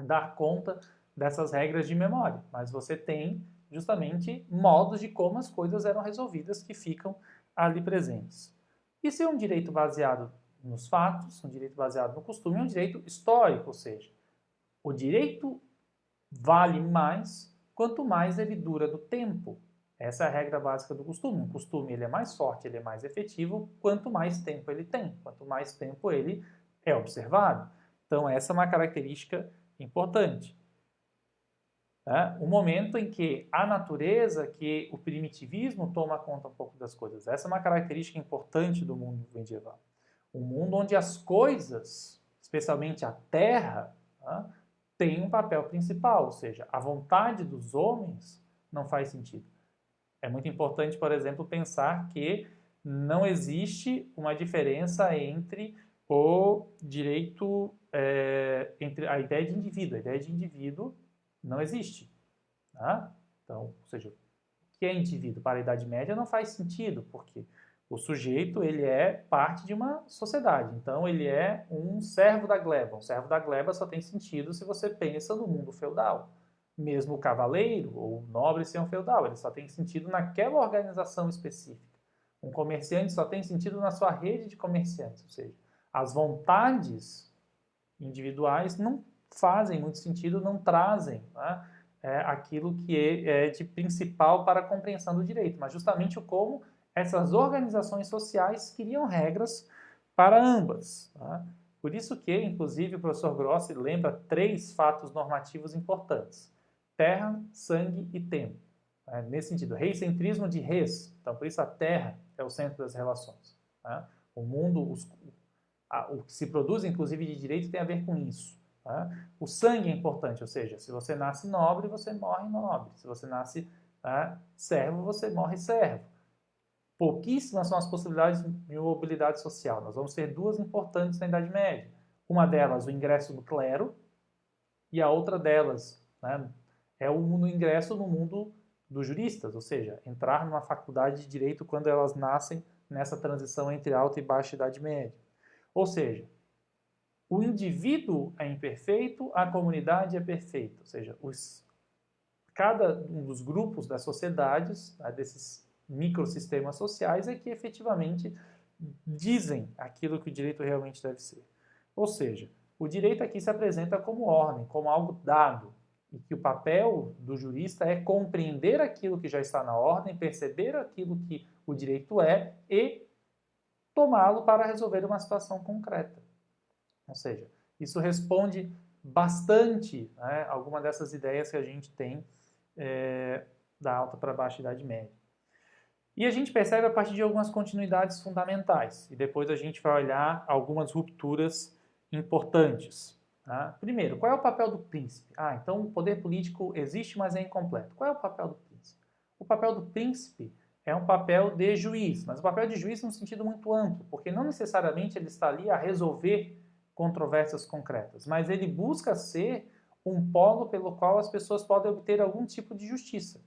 dar conta dessas regras de memória. Mas você tem justamente modos de como as coisas eram resolvidas que ficam ali presentes. E se é um direito baseado nos fatos, um direito baseado no costume, é um direito histórico, ou seja, o direito vale mais quanto mais ele dura do tempo. Essa é a regra básica do costume. Um costume ele é mais forte, ele é mais efetivo, quanto mais tempo ele tem, quanto mais tempo ele é observado. Então, essa é uma característica importante. O momento em que a natureza, que o primitivismo toma conta um pouco das coisas. Essa é uma característica importante do mundo medieval. Um mundo onde as coisas, especialmente a terra, tem um papel principal, ou seja, a vontade dos homens não faz sentido. É muito importante, por exemplo, pensar que não existe uma diferença entre o direito, entre a ideia de indivíduo. A ideia de indivíduo não existe. Tá? Então, ou seja, o que é indivíduo para a Idade Média não faz sentido, porque o sujeito ele é parte de uma sociedade, então ele é um servo da gleba. Um servo da gleba só tem sentido se você pensa no mundo feudal. Mesmo o cavaleiro ou o nobre ser um feudal, ele só tem sentido naquela organização específica. Um comerciante só tem sentido na sua rede de comerciantes, ou seja, as vontades individuais não fazem muito sentido, não trazem, né, aquilo que é de principal para a compreensão do direito, mas justamente o como essas organizações sociais criam regras para ambas. Tá? Por isso que, inclusive, o professor Grossi lembra 3 fatos normativos importantes: terra, sangue e tempo. Nesse sentido, reicentrismo de res, então por isso a terra é o centro das relações. Tá? O mundo, o que se produz, inclusive, de direito tem a ver com isso. Tá? O sangue é importante, ou seja, se você nasce nobre, você morre nobre. Se você nasce servo, você morre servo. Pouquíssimas são as possibilidades de mobilidade social. Nós vamos ter 2 importantes na Idade Média. Uma delas, o ingresso no clero, e a outra delas, né, é o ingresso no mundo dos juristas, ou seja, entrar numa faculdade de direito quando elas nascem nessa transição entre alta e baixa Idade Média. Ou seja, o indivíduo é imperfeito, a comunidade é perfeita, ou seja, cada um dos grupos das sociedades, desses microsistemas sociais, é que efetivamente dizem aquilo que o direito realmente deve ser. Ou seja, o direito aqui se apresenta como ordem, como algo dado, e que o papel do jurista é compreender aquilo que já está na ordem, perceber aquilo que o direito é e tomá-lo para resolver uma situação concreta. Ou seja, isso responde bastante, né, alguma dessas ideias que a gente tem da alta para baixa Idade Média. E a gente percebe a partir de algumas continuidades fundamentais, e depois a gente vai olhar algumas rupturas importantes. Tá? Primeiro, qual é o papel do príncipe? Então o poder político existe, mas é incompleto. Qual é o papel do príncipe? O papel do príncipe é um papel de juiz, mas o papel de juiz num sentido muito amplo, porque não necessariamente ele está ali a resolver controvérsias concretas, mas ele busca ser um polo pelo qual as pessoas podem obter algum tipo de justiça.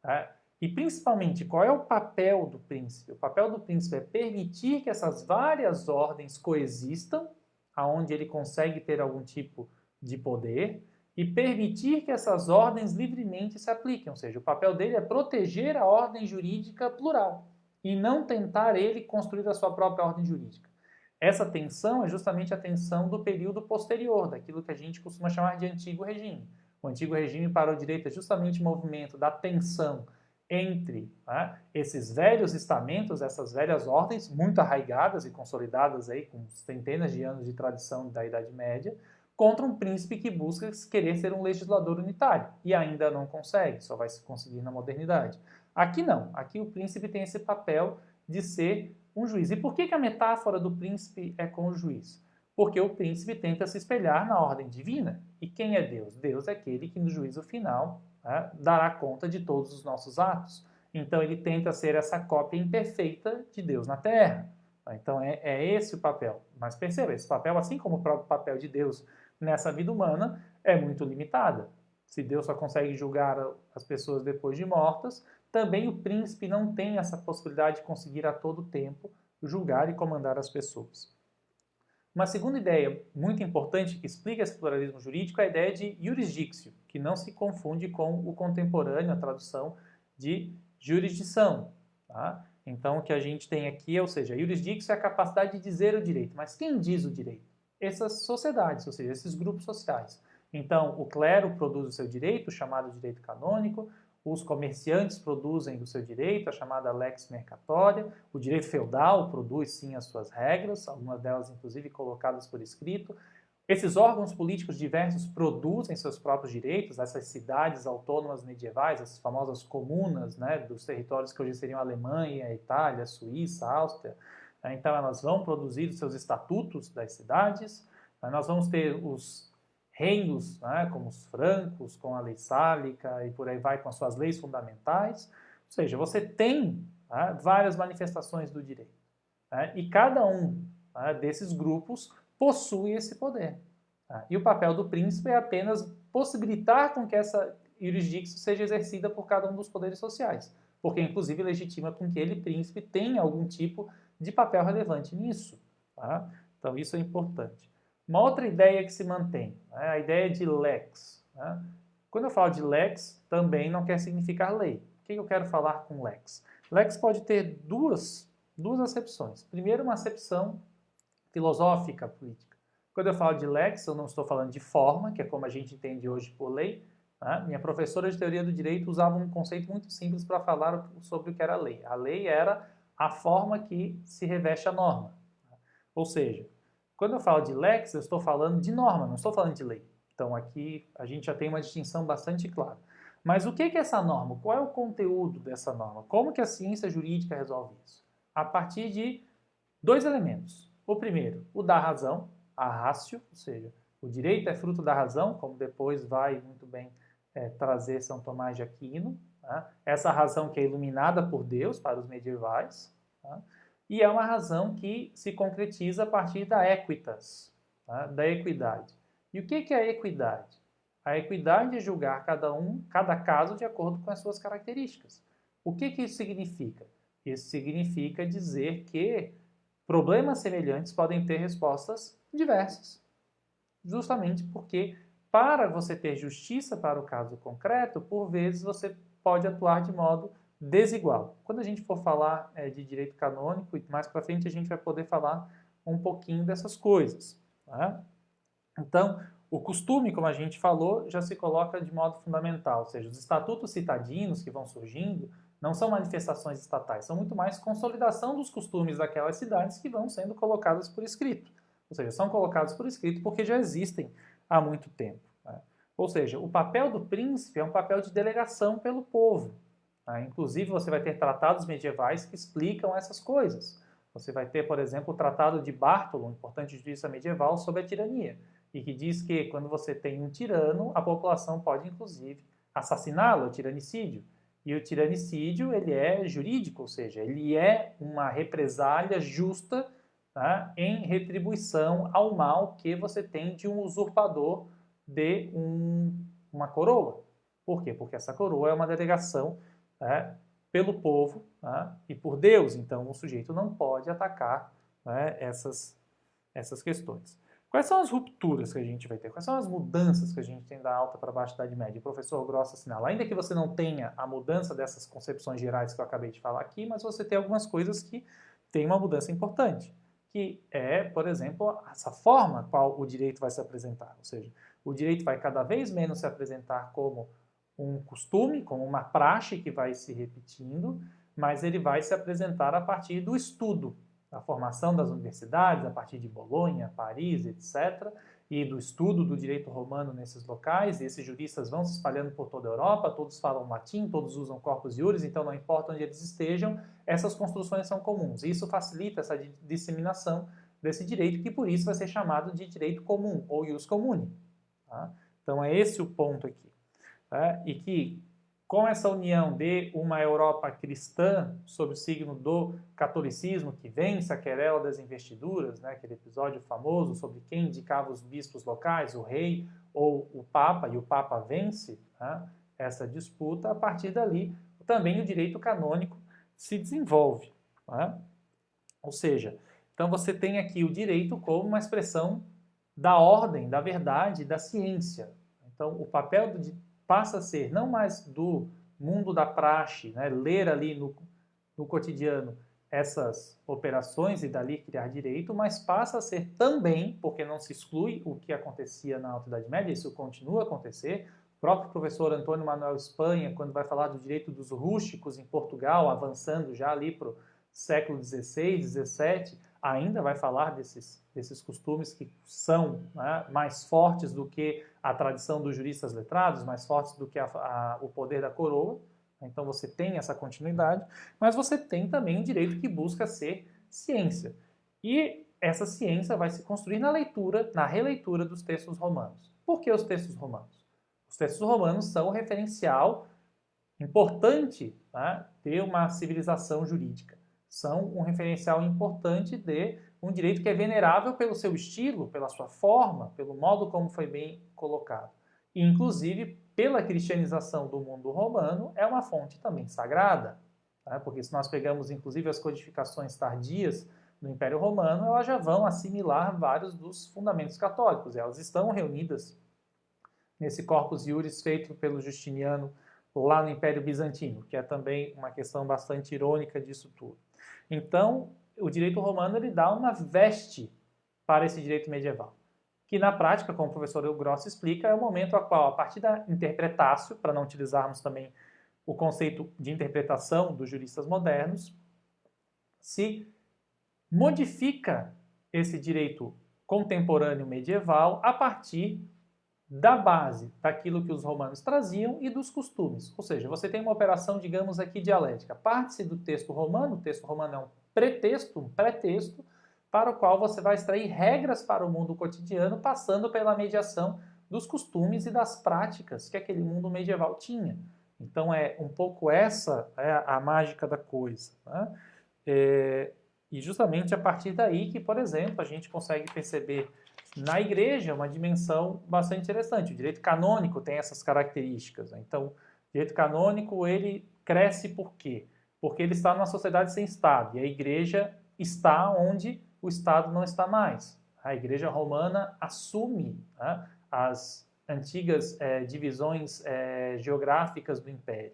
Tá? E principalmente, qual é o papel do príncipe? O papel do príncipe é permitir que essas várias ordens coexistam, aonde ele consegue ter algum tipo de poder, e permitir que essas ordens livremente se apliquem. Ou seja, o papel dele é proteger a ordem jurídica plural e não tentar ele construir a sua própria ordem jurídica. Essa tensão é justamente a tensão do período posterior, daquilo que a gente costuma chamar de antigo regime. O antigo regime para o direito é justamente o movimento da tensão entre esses velhos estamentos, essas velhas ordens, muito arraigadas e consolidadas aí, com centenas de anos de tradição da Idade Média, contra um príncipe que busca querer ser um legislador unitário e ainda não consegue, só vai se conseguir na modernidade. Aqui não, aqui o príncipe tem esse papel de ser um juiz. E por que a metáfora do príncipe é com o juiz? Porque o príncipe tenta se espelhar na ordem divina. E quem é Deus? Deus é aquele que no juízo final dará conta de todos os nossos atos. Então ele tenta ser essa cópia imperfeita de Deus na Terra. Então é esse o papel. Mas perceba, esse papel, assim como o próprio papel de Deus nessa vida humana, é muito limitado. Se Deus só consegue julgar as pessoas depois de mortas, também o príncipe não tem essa possibilidade de conseguir a todo tempo julgar e comandar as pessoas. Uma segunda ideia muito importante que explica esse pluralismo jurídico é a ideia de jurisdictio, que não se confunde com o contemporâneo, a tradução de jurisdição. Tá? Então, o que a gente tem aqui, ou seja, jurisdictio é a capacidade de dizer o direito. Mas quem diz o direito? Essas sociedades, ou seja, esses grupos sociais. Então, o clero produz o seu direito, chamado direito canônico, os comerciantes produzem o seu direito, a chamada lex mercatoria, o direito feudal produz sim as suas regras, algumas delas inclusive colocadas por escrito. Esses órgãos políticos diversos produzem seus próprios direitos, essas cidades autônomas medievais, as famosas comunas, né, dos territórios que hoje seriam a Alemanha, a Itália, a Suíça, a Áustria. Então elas vão produzir os seus estatutos das cidades, nós vamos ter os reinos, como os francos, com a lei sálica e por aí vai, com as suas leis fundamentais. Ou seja, você tem várias manifestações do direito. E cada um desses grupos possui esse poder. E o papel do príncipe é apenas possibilitar com que essa jurisdicção seja exercida por cada um dos poderes sociais, porque inclusive legitima com que ele, príncipe, tenha algum tipo de papel relevante nisso. Então isso é importante. Uma outra ideia que se mantém, a ideia de lex. Quando eu falo de lex, também não quer significar lei. O que eu quero falar com lex? Lex pode ter duas duas acepções. Primeiro, uma acepção filosófica política. Quando eu falo de lex, eu não estou falando de forma, que é como a gente entende hoje por lei. Né? Minha professora de teoria do direito usava um conceito muito simples para falar sobre o que era a lei. A lei era a forma que se reveste a norma. Ou seja, quando eu falo de lex, eu estou falando de norma, não estou falando de lei. Então aqui a gente já tem uma distinção bastante clara. Mas o que é essa norma? Qual é o conteúdo dessa norma? Como que a ciência jurídica resolve isso? A partir de dois elementos. O primeiro, o da razão, a ratio, ou seja, o direito é fruto da razão, como depois vai muito bem trazer São Tomás de Aquino. Tá? Essa razão que é iluminada por Deus para os medievais. Tá? E é uma razão que se concretiza a partir da equitas, tá? Da equidade. E o que é a equidade? A equidade é julgar cada caso de acordo com as suas características. O que isso significa? Isso significa dizer que problemas semelhantes podem ter respostas diversas. Justamente porque, para você ter justiça para o caso concreto, por vezes você pode atuar de modo desigual. Quando a gente for falar de direito canônico, e mais para frente a gente vai poder falar um pouquinho dessas coisas. Tá? Então, o costume, como a gente falou, já se coloca de modo fundamental, ou seja, os estatutos citadinos que vão surgindo não são manifestações estatais, são muito mais consolidação dos costumes daquelas cidades que vão sendo colocadas por escrito. Ou seja, são colocados por escrito porque já existem há muito tempo. Né? Ou seja, o papel do príncipe é um papel de delegação pelo povo. Tá? Inclusive, você vai ter tratados medievais que explicam essas coisas. Você vai ter, por exemplo, o Tratado de Bartolo, um importante justiça medieval, sobre a tirania, e que diz que quando você tem um tirano, a população pode, inclusive, assassiná-lo, o tiranicídio. E o tiranicídio, ele é jurídico, ou seja, ele é uma represália justa, tá, em retribuição ao mal que você tem de um usurpador de uma coroa. Por quê? Porque essa coroa é uma delegação, tá, pelo povo, tá, e por Deus. Então, o sujeito não pode atacar, né, essas questões. Quais são as rupturas que a gente vai ter? Quais são as mudanças que a gente tem da Alta para a Baixa Idade Média? O professor Gross assinala. Ainda que você não tenha a mudança dessas concepções gerais que eu acabei de falar aqui, mas você tem algumas coisas que têm uma mudança importante, que é, por exemplo, essa forma qual o direito vai se apresentar. Ou seja, o direito vai cada vez menos se apresentar como um costume, como uma praxe que vai se repetindo, mas ele vai se apresentar a partir do estudo, da formação das universidades, a partir de Bolonha, Paris, etc., e do estudo do direito romano nesses locais, e esses juristas vão se espalhando por toda a Europa, todos falam latim, todos usam corpus iuris, então não importa onde eles estejam, essas construções são comuns. E isso facilita essa disseminação desse direito, que por isso vai ser chamado de direito comum, ou ius comune. Tá? Então é esse o ponto aqui. Tá? E que, com essa união de uma Europa cristã sob o signo do catolicismo, que vence a querela das investiduras, né, aquele episódio famoso sobre quem indicava os bispos locais, o rei ou o papa, e o papa vence, né, essa disputa, a partir dali também o direito canônico se desenvolve. Né? Ou seja, então você tem aqui o direito como uma expressão da ordem, da verdade, da ciência. Então o papel passa a ser não mais do mundo da praxe, né, ler ali no cotidiano essas operações e dali criar direito, mas passa a ser também, porque não se exclui o que acontecia na Alta Idade Média, isso continua a acontecer. O próprio professor Antônio Manuel Espanha, quando vai falar do direito dos rústicos em Portugal, avançando já ali para o século XVI, XVII, ainda vai falar desses costumes que são, né, mais fortes do que a tradição dos juristas letrados, mais fortes do que o poder da coroa. Então você tem essa continuidade, mas você tem também um direito que busca ser ciência. E essa ciência vai se construir na leitura, na releitura dos textos romanos. Por que os textos romanos? Os textos romanos são o referencial importante, né, de uma civilização jurídica. São um referencial importante de um direito que é venerável pelo seu estilo, pela sua forma, pelo modo como foi bem colocado. E, inclusive, pela cristianização do mundo romano, é uma fonte também sagrada. Tá? Porque se nós pegamos, inclusive, as codificações tardias do Império Romano, elas já vão assimilar vários dos fundamentos católicos. Elas estão reunidas nesse corpus iuris feito pelo Justiniano lá no Império Bizantino, que é também uma questão bastante irônica disso tudo. Então, o direito romano ele dá uma veste para esse direito medieval, que na prática, como o professor Grossi explica, é o momento a qual, a partir da interpretatio, para não utilizarmos também o conceito de interpretação dos juristas modernos, se modifica esse direito contemporâneo medieval a partir da base daquilo que os romanos traziam e dos costumes. Ou seja, você tem uma operação, digamos aqui, dialética. Parte-se do texto romano, o texto romano é um pretexto, para o qual você vai extrair regras para o mundo cotidiano, passando pela mediação dos costumes e das práticas que aquele mundo medieval tinha. Então é um pouco essa a mágica da coisa. Né? E justamente a partir daí que, por exemplo, a gente consegue perceber na igreja uma dimensão bastante interessante. O direito canônico tem essas características. Né? Então, o direito canônico ele cresce por quê? Porque ele está numa sociedade sem Estado e a igreja está onde o Estado não está mais. A igreja romana assume, né, as antigas divisões geográficas do império.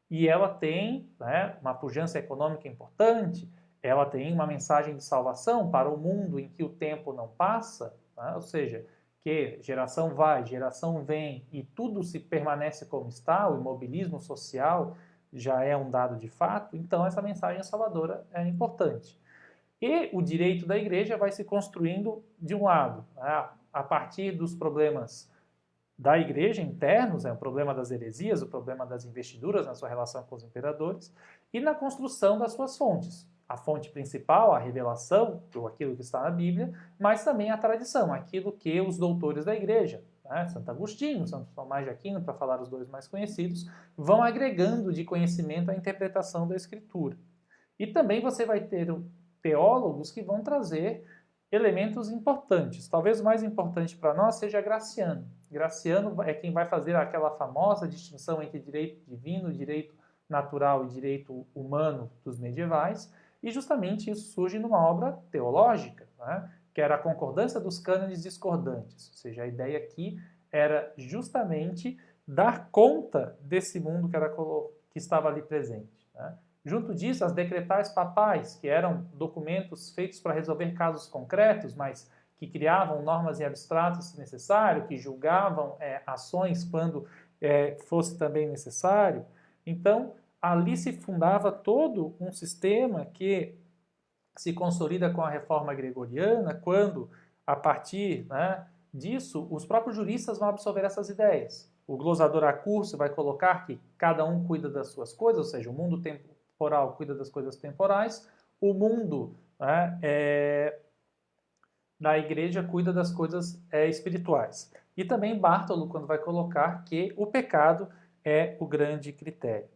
E ela tem, né, uma pujança econômica importante, ela tem uma mensagem de salvação para o mundo em que o tempo não passa, né? Ou seja, que geração vai, geração vem e tudo se permanece como está, o imobilismo social já é um dado de fato, então essa mensagem salvadora é importante. E o direito da igreja vai se construindo de um lado, né, a partir dos problemas da igreja internos, o problema das heresias, o problema das investiduras na sua relação com os imperadores, e na construção das suas fontes. A fonte principal, a revelação, ou aquilo que está na Bíblia, mas também a tradição, aquilo que os doutores da igreja, né, Santo Agostinho, Santo Tomás de Aquino, para falar os dois mais conhecidos, vão agregando de conhecimento à interpretação da Escritura. E também você vai ter teólogos que vão trazer elementos importantes. Talvez o mais importante para nós seja Graciano. Graciano é quem vai fazer aquela famosa distinção entre direito divino, direito natural e direito humano dos medievais, e justamente isso surge numa obra teológica, né? Que era a concordância dos cânones discordantes. Ou seja, a ideia aqui era justamente dar conta desse mundo que estava ali presente. Né? Junto disso, as decretais papais, que eram documentos feitos para resolver casos concretos, mas que criavam normas em abstrato se necessário, que julgavam ações quando fosse também necessário. Então, ali se fundava todo um sistema que se consolida com a reforma gregoriana, quando, a partir, né, disso, os próprios juristas vão absorver essas ideias. O glosador Accurso vai colocar que cada um cuida das suas coisas, ou seja, o mundo temporal cuida das coisas temporais, o mundo, né, da igreja cuida das coisas espirituais. E também Bartolo, quando vai colocar que o pecado é o grande critério.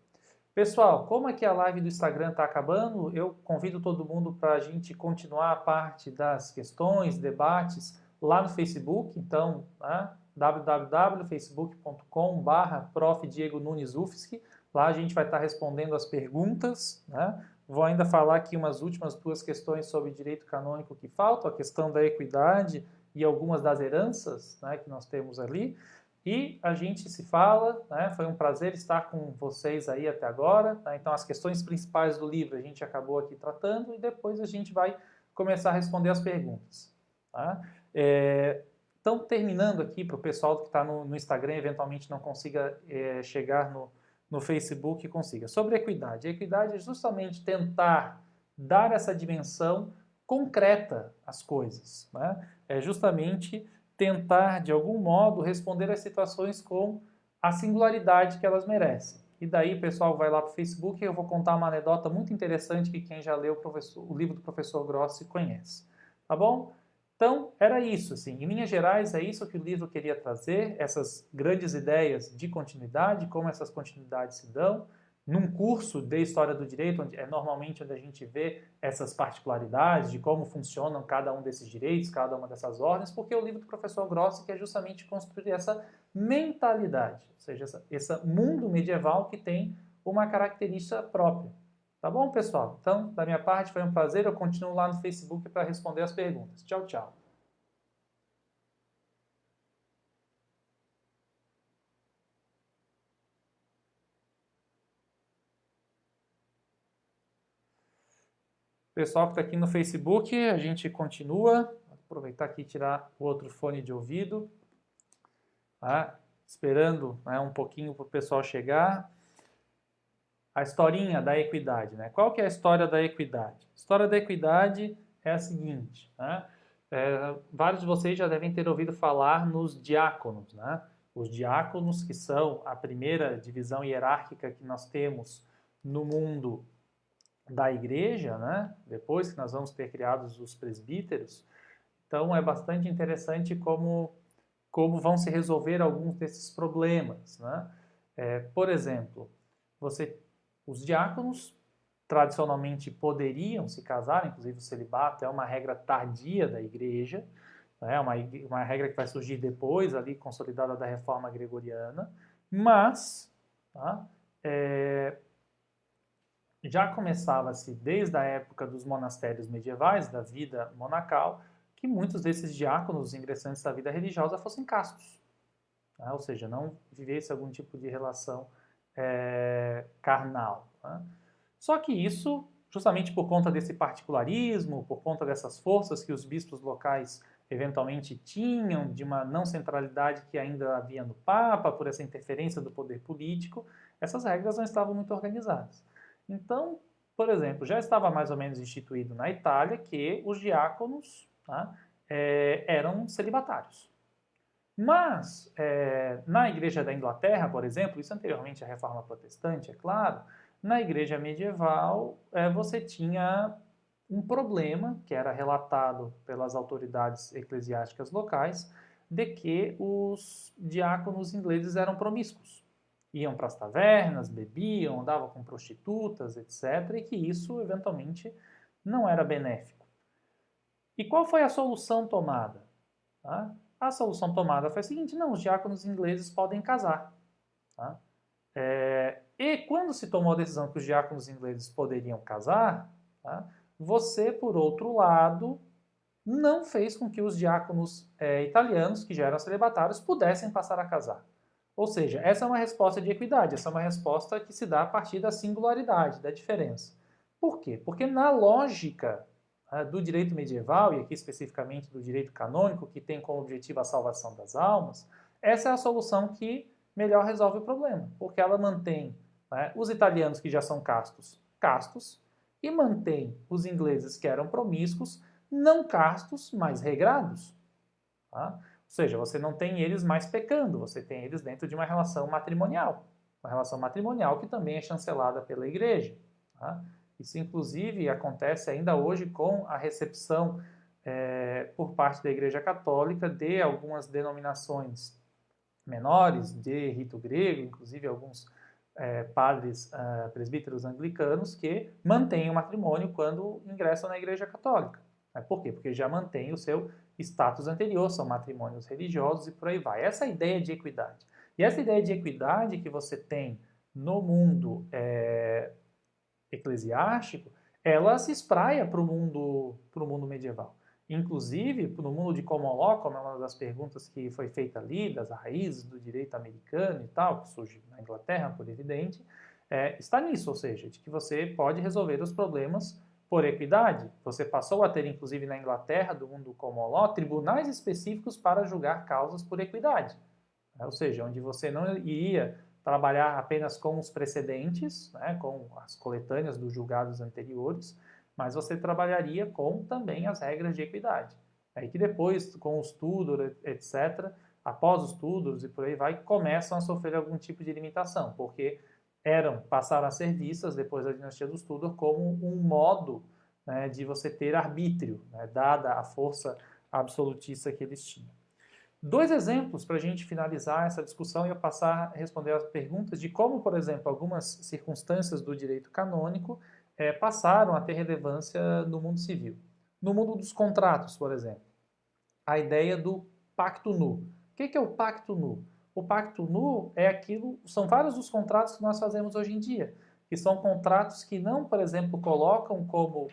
Pessoal, como aqui a live do Instagram está acabando, eu convido todo mundo para a gente continuar a parte das questões, debates lá no Facebook. Então, né, www.facebook.com/Prof. Diego Nunes UFSC. Lá a gente vai estar respondendo as perguntas. Né? Vou ainda falar aqui umas últimas duas questões sobre direito canônico que faltam, a questão da equidade e algumas das heranças, né, que nós temos ali. E a gente se fala, né? Foi um prazer estar com vocês aí até agora. Tá? Então, as questões principais do livro a gente acabou aqui tratando e depois a gente vai começar a responder as perguntas. Tá? Então, terminando aqui para o pessoal que está no Instagram eventualmente não consiga chegar no Facebook e consiga. Sobre equidade. A equidade é justamente tentar dar essa dimensão concreta às coisas. Né? É justamente tentar, de algum modo, responder às situações com a singularidade que elas merecem. E daí o pessoal vai lá para o Facebook e eu vou contar uma anedota muito interessante que quem já leu o livro do professor Grossi conhece. Tá bom? Então, era isso. Assim, em linhas gerais, é isso que o livro queria trazer, essas grandes ideias de continuidade, como essas continuidades se dão, num curso de História do Direito, onde é normalmente onde a gente vê essas particularidades de como funcionam cada um desses direitos, cada uma dessas ordens, porque o livro do professor Grossi quer justamente construir essa mentalidade, ou seja, esse mundo medieval que tem uma característica própria. Tá bom, pessoal? Então, da minha parte, foi um prazer. Eu continuo lá no Facebook para responder as perguntas. Tchau, tchau. Pessoal que está aqui no Facebook, a gente continua. Vou aproveitar aqui e tirar o outro fone de ouvido. Tá? Esperando, né, um pouquinho para o pessoal chegar. A historinha da equidade, né? Qual que é a história da equidade? A história da equidade é a seguinte, né? Vários de vocês já devem ter ouvido falar nos diáconos, né? Os diáconos, que são a primeira divisão hierárquica que nós temos no mundo da igreja, né? Depois que nós vamos ter criados os presbíteros. Então é bastante interessante como vão se resolver alguns desses problemas, né? Por exemplo, os diáconos tradicionalmente poderiam se casar, inclusive o celibato é uma regra tardia da igreja, é uma regra que vai surgir depois, ali consolidada da reforma gregoriana, mas tá, já começava-se desde a época dos monastérios medievais, da vida monacal, que muitos desses diáconos ingressantes da vida religiosa fossem castos, né? Ou seja, não vivesse algum tipo de relação carnal. Né? Só que isso, justamente por conta desse particularismo, por conta dessas forças que os bispos locais eventualmente tinham, de uma não centralidade que ainda havia no Papa, por essa interferência do poder político, essas regras não estavam muito organizadas. Então, por exemplo, já estava mais ou menos instituído na Itália que os diáconos, tá, eram celibatários. Mas, na Igreja da Inglaterra, por exemplo, isso anteriormente à Reforma Protestante, é claro, na Igreja medieval você tinha um problema que era relatado pelas autoridades eclesiásticas locais de que os diáconos ingleses eram promíscuos. Iam para as tavernas, bebiam, andavam com prostitutas, etc., e que isso, eventualmente, não era benéfico. E qual foi a solução tomada? Tá? A solução tomada foi a seguinte: não, os diáconos ingleses podem casar. Tá? E quando se tomou a decisão que os diáconos ingleses poderiam casar, tá? Você, por outro lado, não fez com que os diáconos italianos, que já eram celibatários, pudessem passar a casar. Ou seja, essa é uma resposta de equidade, essa é uma resposta que se dá a partir da singularidade, da diferença. Por quê? Porque na lógica do direito medieval, e aqui especificamente do direito canônico, que tem como objetivo a salvação das almas, essa é a solução que melhor resolve o problema, porque ela mantém os italianos que já são castos, castos, e mantém os ingleses que eram promíscuos, não castos, mas regrados. Tá? Ou seja, você não tem eles mais pecando, você tem eles dentro de uma relação matrimonial. Uma relação matrimonial que também é chancelada pela igreja. Tá? Isso, inclusive, acontece ainda hoje com a recepção por parte da Igreja Católica de algumas denominações menores de rito grego, inclusive alguns padres presbíteros anglicanos que mantêm o matrimônio quando ingressam na Igreja Católica. Por quê? Porque já mantém o seu status anterior, são matrimônios religiosos e por aí vai. Essa é a ideia de equidade. E essa ideia de equidade que você tem no mundo eclesiástico, ela se espraia para o mundo medieval. Inclusive, no mundo de common law, como é uma das perguntas que foi feita ali, das raízes do direito americano e tal, que surge na Inglaterra, por evidente, está nisso, ou seja, de que você pode resolver os problemas por equidade. Você passou a ter, inclusive na Inglaterra, do mundo common law, tribunais específicos para julgar causas por equidade. Ou seja, onde você não iria trabalhar apenas com os precedentes, né, com as coletâneas dos julgados anteriores, mas você trabalharia com também as regras de equidade. Aí que depois, com os Tudor, etc., após os Tudors e por aí vai, começam a sofrer algum tipo de limitação, porque passaram a ser vistas, depois da dinastia dos Tudor, como um modo, né, de você ter arbítrio, né, dada a força absolutista que eles tinham. Dois exemplos para a gente finalizar essa discussão e eu passar a responder as perguntas de como, por exemplo, algumas circunstâncias do direito canônico passaram a ter relevância no mundo civil. No mundo dos contratos, por exemplo, a ideia do pacto nu. O que é o pacto nu? O pacto nu são vários dos contratos que nós fazemos hoje em dia, que são contratos que não, por exemplo, colocam como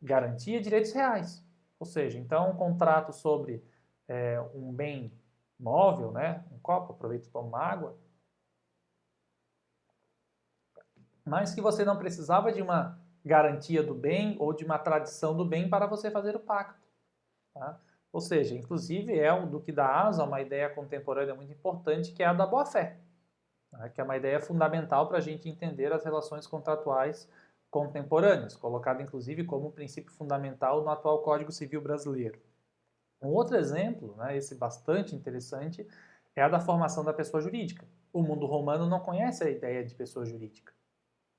garantia direitos reais. Ou seja, então um contrato sobre um bem móvel, né? Um copo, aproveito e tomo uma água, mas que você não precisava de uma garantia do bem ou de uma tradição do bem para você fazer o pacto. Tá? Ou seja, inclusive é do que dá asa a uma ideia contemporânea muito importante, que é a da boa-fé, tá? Que é uma ideia fundamental para a gente entender as relações contratuais contemporâneas, colocada inclusive como um princípio fundamental no atual Código Civil brasileiro. Um outro exemplo, né, esse bastante interessante, é a da formação da pessoa jurídica. O mundo romano não conhece a ideia de pessoa jurídica.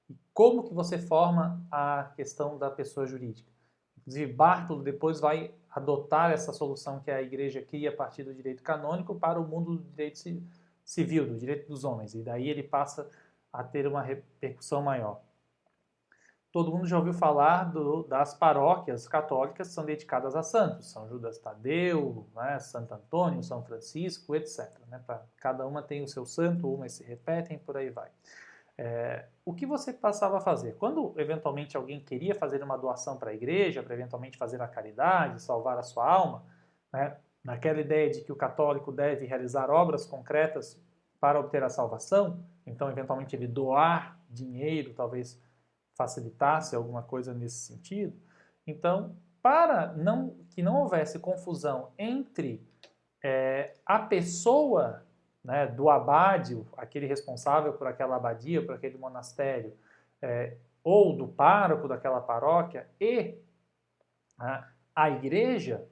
E como que você forma a questão da pessoa jurídica? Inclusive, Bartolo depois vai adotar essa solução que a igreja cria a partir do direito canônico para o mundo do direito civil, do direito dos homens. E daí ele passa a ter uma repercussão maior. Todo mundo já ouviu falar das paróquias católicas que são dedicadas a santos, São Judas Tadeu, né, Santo Antônio, São Francisco, etc. Né? Cada uma tem o seu santo, umas se repetem, por aí vai. O que você passava a fazer? Quando eventualmente alguém queria fazer uma doação para a igreja, para eventualmente fazer a caridade, salvar a sua alma, né, naquela ideia de que o católico deve realizar obras concretas para obter a salvação, então eventualmente ele doar dinheiro, talvez facilitasse alguma coisa nesse sentido. Então, para que não houvesse confusão entre a pessoa, né, do abade, aquele responsável por aquela abadia, por aquele monastério, ou do pároco daquela paróquia, e a igreja,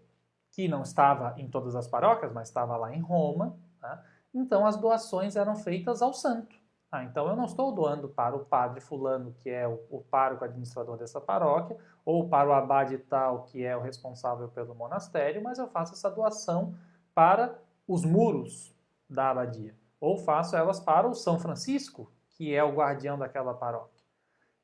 que não estava em todas as paróquias, mas estava lá em Roma, tá? Então as doações eram feitas ao santo. Então eu não estou doando para o padre fulano, que é o pároco administrador dessa paróquia, ou para o abade tal, que é o responsável pelo monastério, mas eu faço essa doação para os muros da abadia, ou faço elas para o São Francisco, que é o guardião daquela paróquia.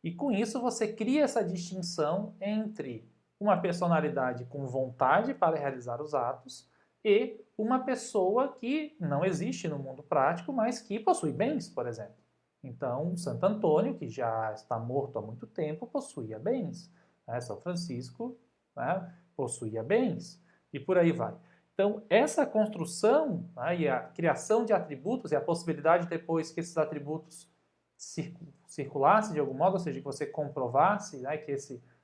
E com isso você cria essa distinção entre uma personalidade com vontade para realizar os atos e uma pessoa que não existe no mundo prático, mas que possui bens, por exemplo. Então, Santo Antônio, que já está morto há muito tempo, possuía bens. São Francisco, né, possuía bens. E por aí vai. Então, essa construção, né, e a criação de atributos e a possibilidade depois que esses atributos circulassem de algum modo, ou seja, que você comprovasse, né, que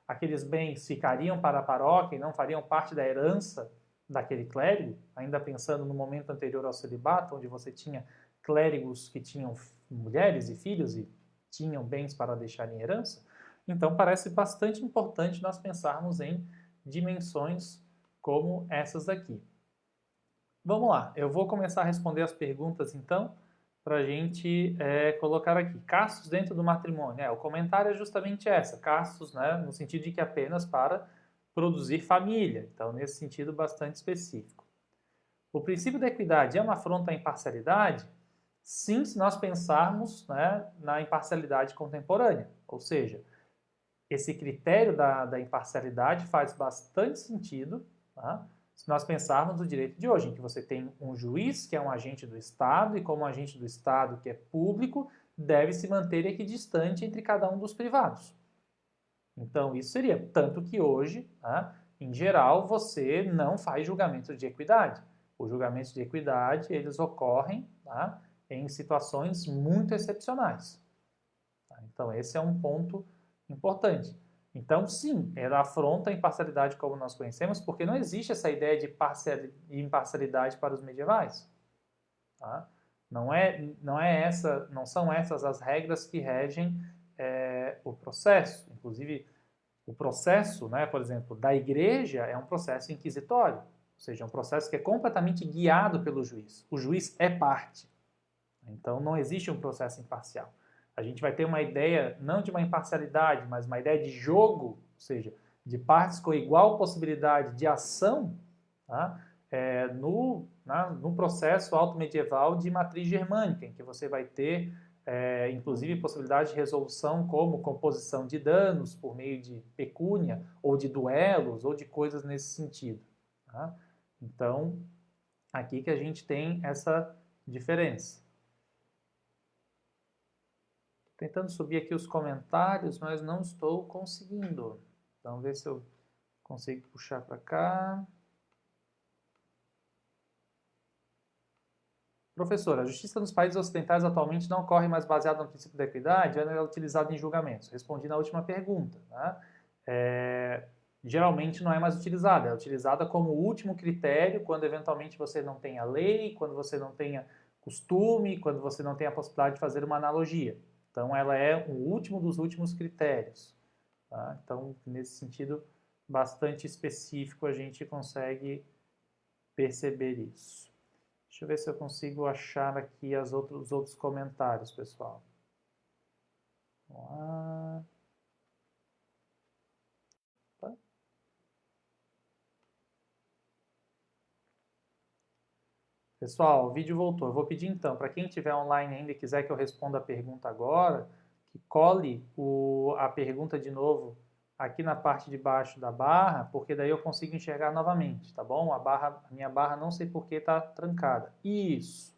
aqueles bens ficariam para a paróquia e não fariam parte da herança daquele clérigo, ainda pensando no momento anterior ao celibato, onde você tinha clérigos que tinham mulheres e filhos e tinham bens para deixar em herança. Então, parece bastante importante nós pensarmos em dimensões como essas daqui. Vamos lá, eu vou começar a responder as perguntas, então, para a gente colocar aqui. Castos dentro do matrimônio. O comentário é justamente essa, castos, né, no sentido de que apenas para produzir família. Então, nesse sentido bastante específico. O princípio da equidade é uma afronta à imparcialidade? Sim, se nós pensarmos, né, na imparcialidade contemporânea. Ou seja, esse critério da imparcialidade faz bastante sentido, tá? Se nós pensarmos no direito de hoje, em que você tem um juiz que é um agente do Estado e como agente do Estado que é público, deve se manter equidistante entre cada um dos privados. Então, isso seria tanto que hoje, tá, em geral, você não faz julgamentos de equidade. Os julgamentos de equidade, eles ocorrem, tá, em situações muito excepcionais. Tá? Então, esse é um ponto importante. Então, sim, ela afronta a imparcialidade como nós conhecemos, porque não existe essa ideia de imparcialidade para os medievais. Tá? Não são essas as regras que regem o processo. Inclusive, o processo, né, por exemplo, da igreja é um processo inquisitório, ou seja, é um processo que é completamente guiado pelo juiz. O juiz é parte. Então, não existe um processo imparcial. A gente vai ter uma ideia, não de uma imparcialidade, mas uma ideia de jogo, ou seja, de partes com igual possibilidade de ação, tá? No processo alto-medieval de matriz germânica, em que você vai ter, inclusive, possibilidade de resolução como composição de danos por meio de pecúnia, ou de duelos, ou de coisas nesse sentido. Tá? Então, aqui que a gente tem essa diferença. Tentando subir aqui os comentários, mas não estou conseguindo. Então, ver se eu consigo puxar para cá. Professor, a justiça nos países ocidentais atualmente não ocorre mais baseada no princípio da equidade, ela é utilizada em julgamentos. Respondi na última pergunta. Né? Geralmente não é mais utilizada, é utilizada como último critério quando eventualmente você não tenha lei, quando você não tenha costume, quando você não tem a possibilidade de fazer uma analogia. Então, ela é o último dos últimos critérios. Tá? Então, nesse sentido bastante específico, a gente consegue perceber isso. Deixa eu ver se eu consigo achar aqui os outros comentários, pessoal. Vamos lá. Tá. Pessoal, o vídeo voltou. Eu vou pedir então, para quem estiver online ainda e quiser que eu responda a pergunta agora, que cole a pergunta de novo aqui na parte de baixo da barra, porque daí eu consigo enxergar novamente, tá bom? A minha barra não sei por que está trancada. Isso.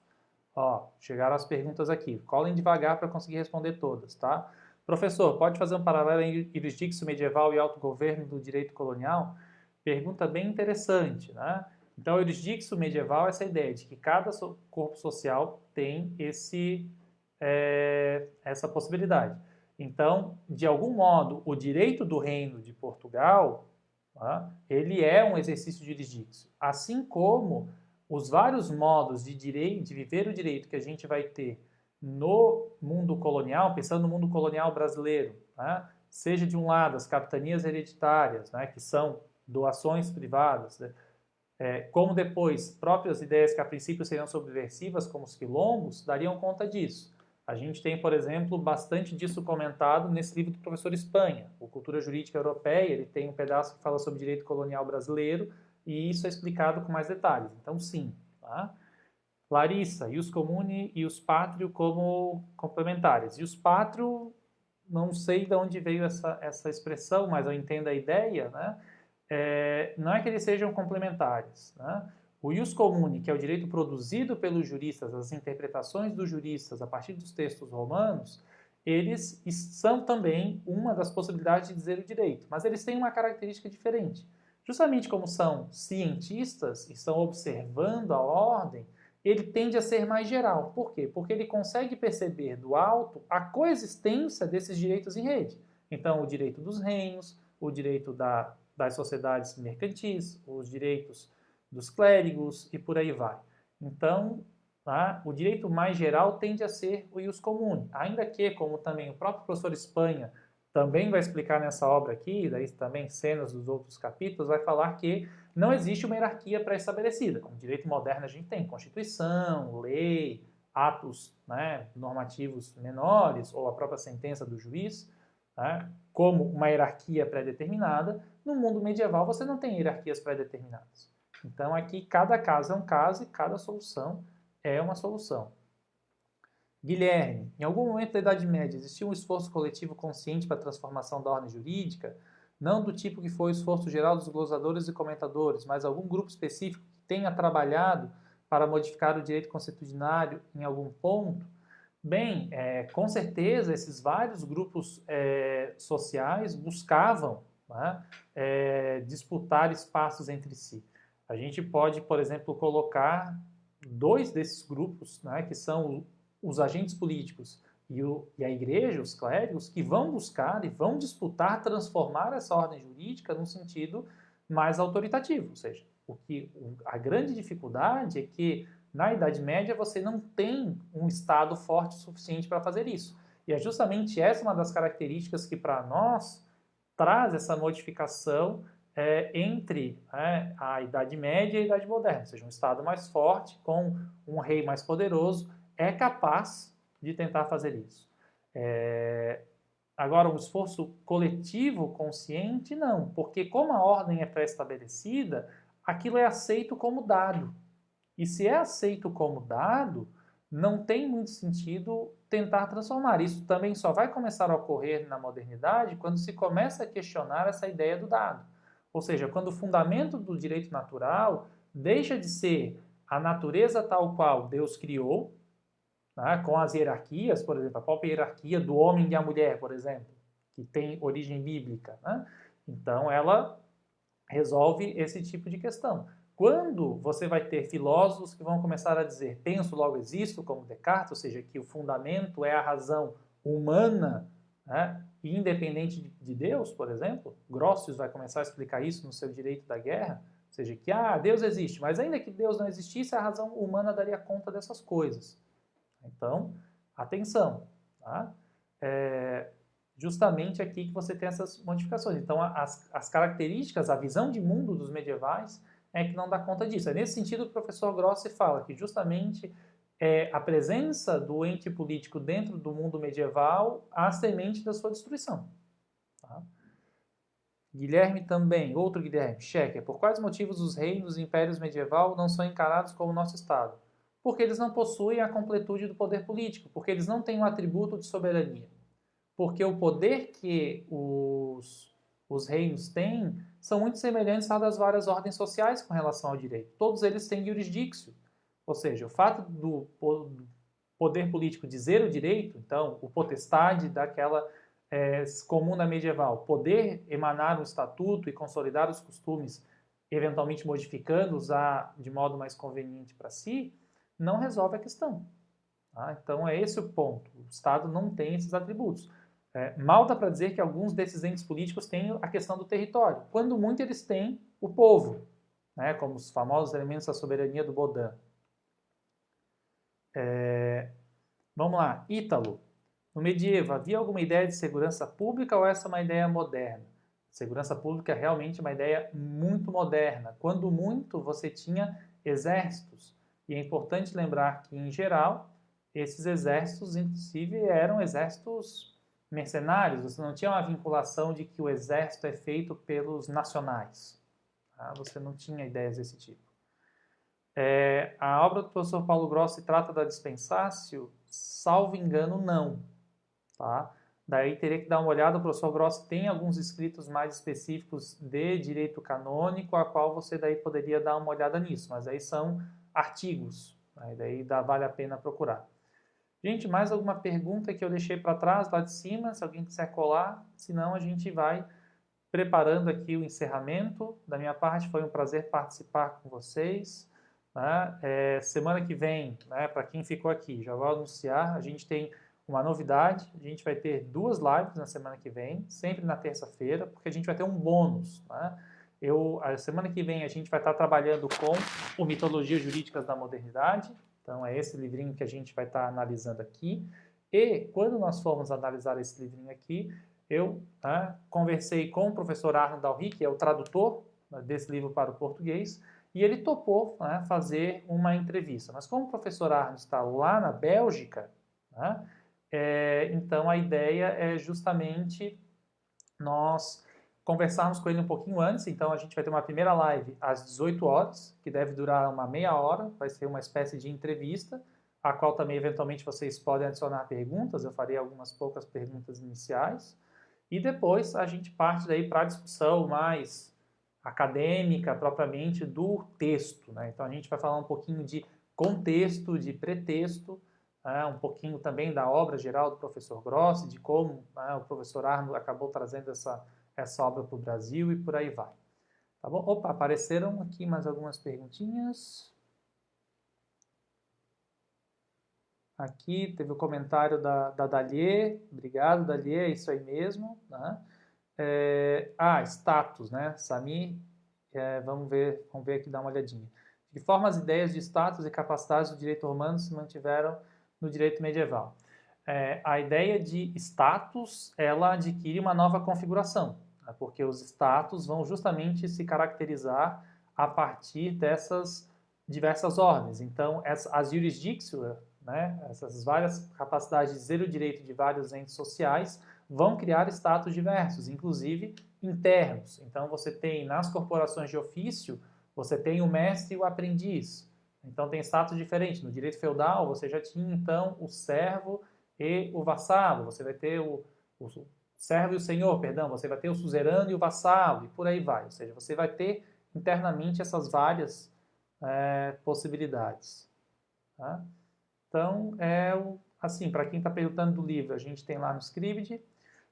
Ó, chegaram as perguntas aqui. Colhem devagar para conseguir responder todas, tá? Professor, pode fazer um paralelo entre jurisdicção medieval e autogoverno do direito colonial? Pergunta bem interessante, né? Então, o jurisdicção medieval é essa ideia de que cada corpo social tem essa possibilidade. Então, de algum modo, o direito do Reino de Portugal, tá, ele é um exercício jurisdicção, assim como os vários modos de viver o direito que a gente vai ter no mundo colonial, pensando no mundo colonial brasileiro, né, seja de um lado as capitanias hereditárias, né, que são doações privadas, né, como depois próprias ideias que a princípio seriam subversivas, como os quilombos, dariam conta disso. A gente tem, por exemplo, bastante disso comentado nesse livro do professor Espanha, o Cultura Jurídica Europeia. Ele tem um pedaço que fala sobre direito colonial brasileiro e isso é explicado com mais detalhes. Então, sim. Tá? Larissa, ius comune e ius patrio como complementares. Ius patrio, não sei de onde veio essa expressão, mas eu entendo a ideia, né? Não é que eles sejam complementares. Né? O ius comune, que é o direito produzido pelos juristas, as interpretações dos juristas a partir dos textos romanos, eles são também uma das possibilidades de dizer o direito, mas eles têm uma característica diferente. Justamente como são cientistas e estão observando a ordem, ele tende a ser mais geral. Por quê? Porque ele consegue perceber do alto a coexistência desses direitos em rede. Então, o direito dos reinos, o direito das sociedades mercantis, os direitos dos clérigos e por aí vai. Então, tá, o direito mais geral tende a ser o ius comune, ainda que, como também o próprio professor Espanha também vai explicar nessa obra aqui, daí também cenas dos outros capítulos, vai falar que não existe uma hierarquia pré-estabelecida. No direito moderno a gente tem Constituição, lei, atos, né, normativos menores ou a própria sentença do juiz, né, como uma hierarquia pré-determinada. No mundo medieval você não tem hierarquias pré-determinadas. Então aqui cada caso é um caso e cada solução é uma solução. Guilherme, em algum momento da Idade Média existiu um esforço coletivo consciente para a transformação da ordem jurídica? Não do tipo que foi o esforço geral dos glosadores e comentadores, mas algum grupo específico que tenha trabalhado para modificar o direito consuetudinário em algum ponto? Bem, com certeza esses vários grupos sociais buscavam, né, disputar espaços entre si. A gente pode, por exemplo, colocar dois desses grupos, né, que são os agentes políticos e a igreja, os clérigos, que vão buscar e vão disputar transformar essa ordem jurídica num sentido mais autoritativo. Ou seja, a grande dificuldade é que na Idade Média você não tem um Estado forte o suficiente para fazer isso. E é justamente essa uma das características que para nós traz essa modificação entre a Idade Média e a Idade Moderna. Ou seja, um Estado mais forte, com um rei mais poderoso, é capaz de tentar fazer isso. Agora, um esforço coletivo, consciente, não. Porque como a ordem é pré-estabelecida, aquilo é aceito como dado. E se é aceito como dado, não tem muito sentido tentar transformar. Isso também só vai começar a ocorrer na modernidade quando se começa a questionar essa ideia do dado. Ou seja, quando o fundamento do direito natural deixa de ser a natureza tal qual Deus criou, né, com as hierarquias, por exemplo, a própria hierarquia do homem e a mulher, por exemplo, que tem origem bíblica. Né? Então, ela resolve esse tipo de questão. Quando você vai ter filósofos que vão começar a dizer penso, logo existo, como Descartes, ou seja, que o fundamento é a razão humana, né, independente de Deus, por exemplo, Grotius vai começar a explicar isso no seu Direito da Guerra, ou seja, que Deus existe, mas ainda que Deus não existisse, a razão humana daria conta dessas coisas. Então, atenção, tá? Justamente aqui que você tem essas modificações. Então, as características, a visão de mundo dos medievais é que não dá conta disso. É nesse sentido que o professor Grossi fala que justamente a presença do ente político dentro do mundo medieval a semente da sua destruição. Tá? Guilherme também, outro Guilherme, Chequer, por quais motivos os reinos e impérios medieval não são encarados como nosso Estado? Porque eles não possuem a completude do poder político, porque eles não têm um atributo de soberania. Porque o poder que os reinos têm são muito semelhantes à das várias ordens sociais com relação ao direito. Todos eles têm jurisdicção, ou seja, o fato do poder político dizer o direito, então, o potestade daquela comuna medieval, poder emanar um estatuto e consolidar os costumes, eventualmente modificando-os de modo mais conveniente para si, não resolve a questão. Tá? Então, é esse o ponto. O Estado não tem esses atributos. Mal dá para dizer que alguns desses entes políticos têm a questão do território. Quando muito, eles têm o povo, né? Como os famosos elementos da soberania do Baudin. Vamos lá, Ítalo. No medievo, havia alguma ideia de segurança pública ou essa é uma ideia moderna? Segurança pública é realmente uma ideia muito moderna. Quando muito, você tinha exércitos. E é importante lembrar que, em geral, esses exércitos, inclusive, eram exércitos mercenários. Você não tinha uma vinculação de que o exército é feito pelos nacionais. Tá? Você não tinha ideias desse tipo. A obra do professor Paulo Grossi trata da dispensatio? Salvo engano, não. Tá? Daí teria que dar uma olhada, o professor Grossi tem alguns escritos mais específicos de direito canônico, a qual você daí poderia dar uma olhada nisso, mas aí são artigos, né? Daí vale a pena procurar. Gente, mais alguma pergunta que eu deixei para trás, lá de cima, se alguém quiser colar, senão a gente vai preparando aqui o encerramento. Da minha parte, foi um prazer participar com vocês. Né? Semana que vem, né, para quem ficou aqui, já vou anunciar, a gente tem uma novidade, a gente vai ter 2 lives na semana que vem, sempre na terça-feira, porque a gente vai ter um bônus. Né? A semana que vem a gente vai estar trabalhando com o Mitologias Jurídicas da Modernidade, então é esse livrinho que a gente vai estar analisando aqui, e quando nós formos analisar esse livrinho aqui, eu conversei com o professor Arno Dalry, que é o tradutor desse livro para o português, e ele topou fazer uma entrevista. Mas como o professor Arno está lá na Bélgica, então a ideia é justamente nós conversarmos com ele um pouquinho antes. Então a gente vai ter uma primeira live às 18 horas, que deve durar uma meia hora, vai ser uma espécie de entrevista, a qual também eventualmente vocês podem adicionar perguntas, eu farei algumas poucas perguntas iniciais, e depois a gente parte daí para a discussão mais acadêmica, propriamente, do texto. Né? Então a gente vai falar um pouquinho de contexto, de pretexto, um pouquinho também da obra geral do professor Grossi, de como o professor Arno acabou trazendo essa obra para o Brasil e por aí vai. Tá bom? Opa, apareceram aqui mais algumas perguntinhas. Aqui teve o comentário da Dalier. Obrigado, Dalier, é isso aí mesmo. Né? Status, né? Sami, vamos ver aqui, dar uma olhadinha. De que forma as ideias de status e capacidades do direito romano se mantiveram no direito medieval? A ideia de status, ela adquire uma nova configuração, né? Porque os status vão justamente se caracterizar a partir dessas diversas ordens. Então, as jurisdictio, né? Essas várias capacidades de dizer o direito de vários entes sociais vão criar status diversos, inclusive internos. Então, você tem nas corporações de ofício, você tem o mestre e o aprendiz. Então, tem status diferente. No direito feudal, você já tinha, então, o servo e o vassalo. Você vai ter o servo e o senhor, perdão. Você vai ter o suzerano e o vassalo, e por aí vai. Ou seja, você vai ter internamente essas várias possibilidades. Tá? Então, assim, para quem está perguntando do livro, a gente tem lá no Scribd.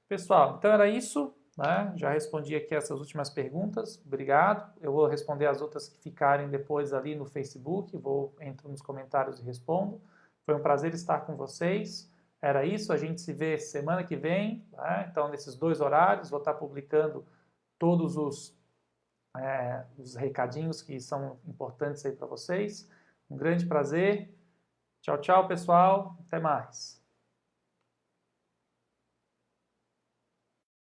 Pessoal, então era isso. né? Já respondi aqui essas últimas perguntas, obrigado. Eu vou responder as outras que ficarem depois ali no Facebook, entro nos comentários e respondo. Foi um prazer estar com vocês. Era isso, a gente se vê semana que vem, né? Então, nesses 2 horários, vou estar publicando todos os recadinhos que são importantes aí para vocês. Um grande prazer. Tchau, tchau, pessoal. Até mais.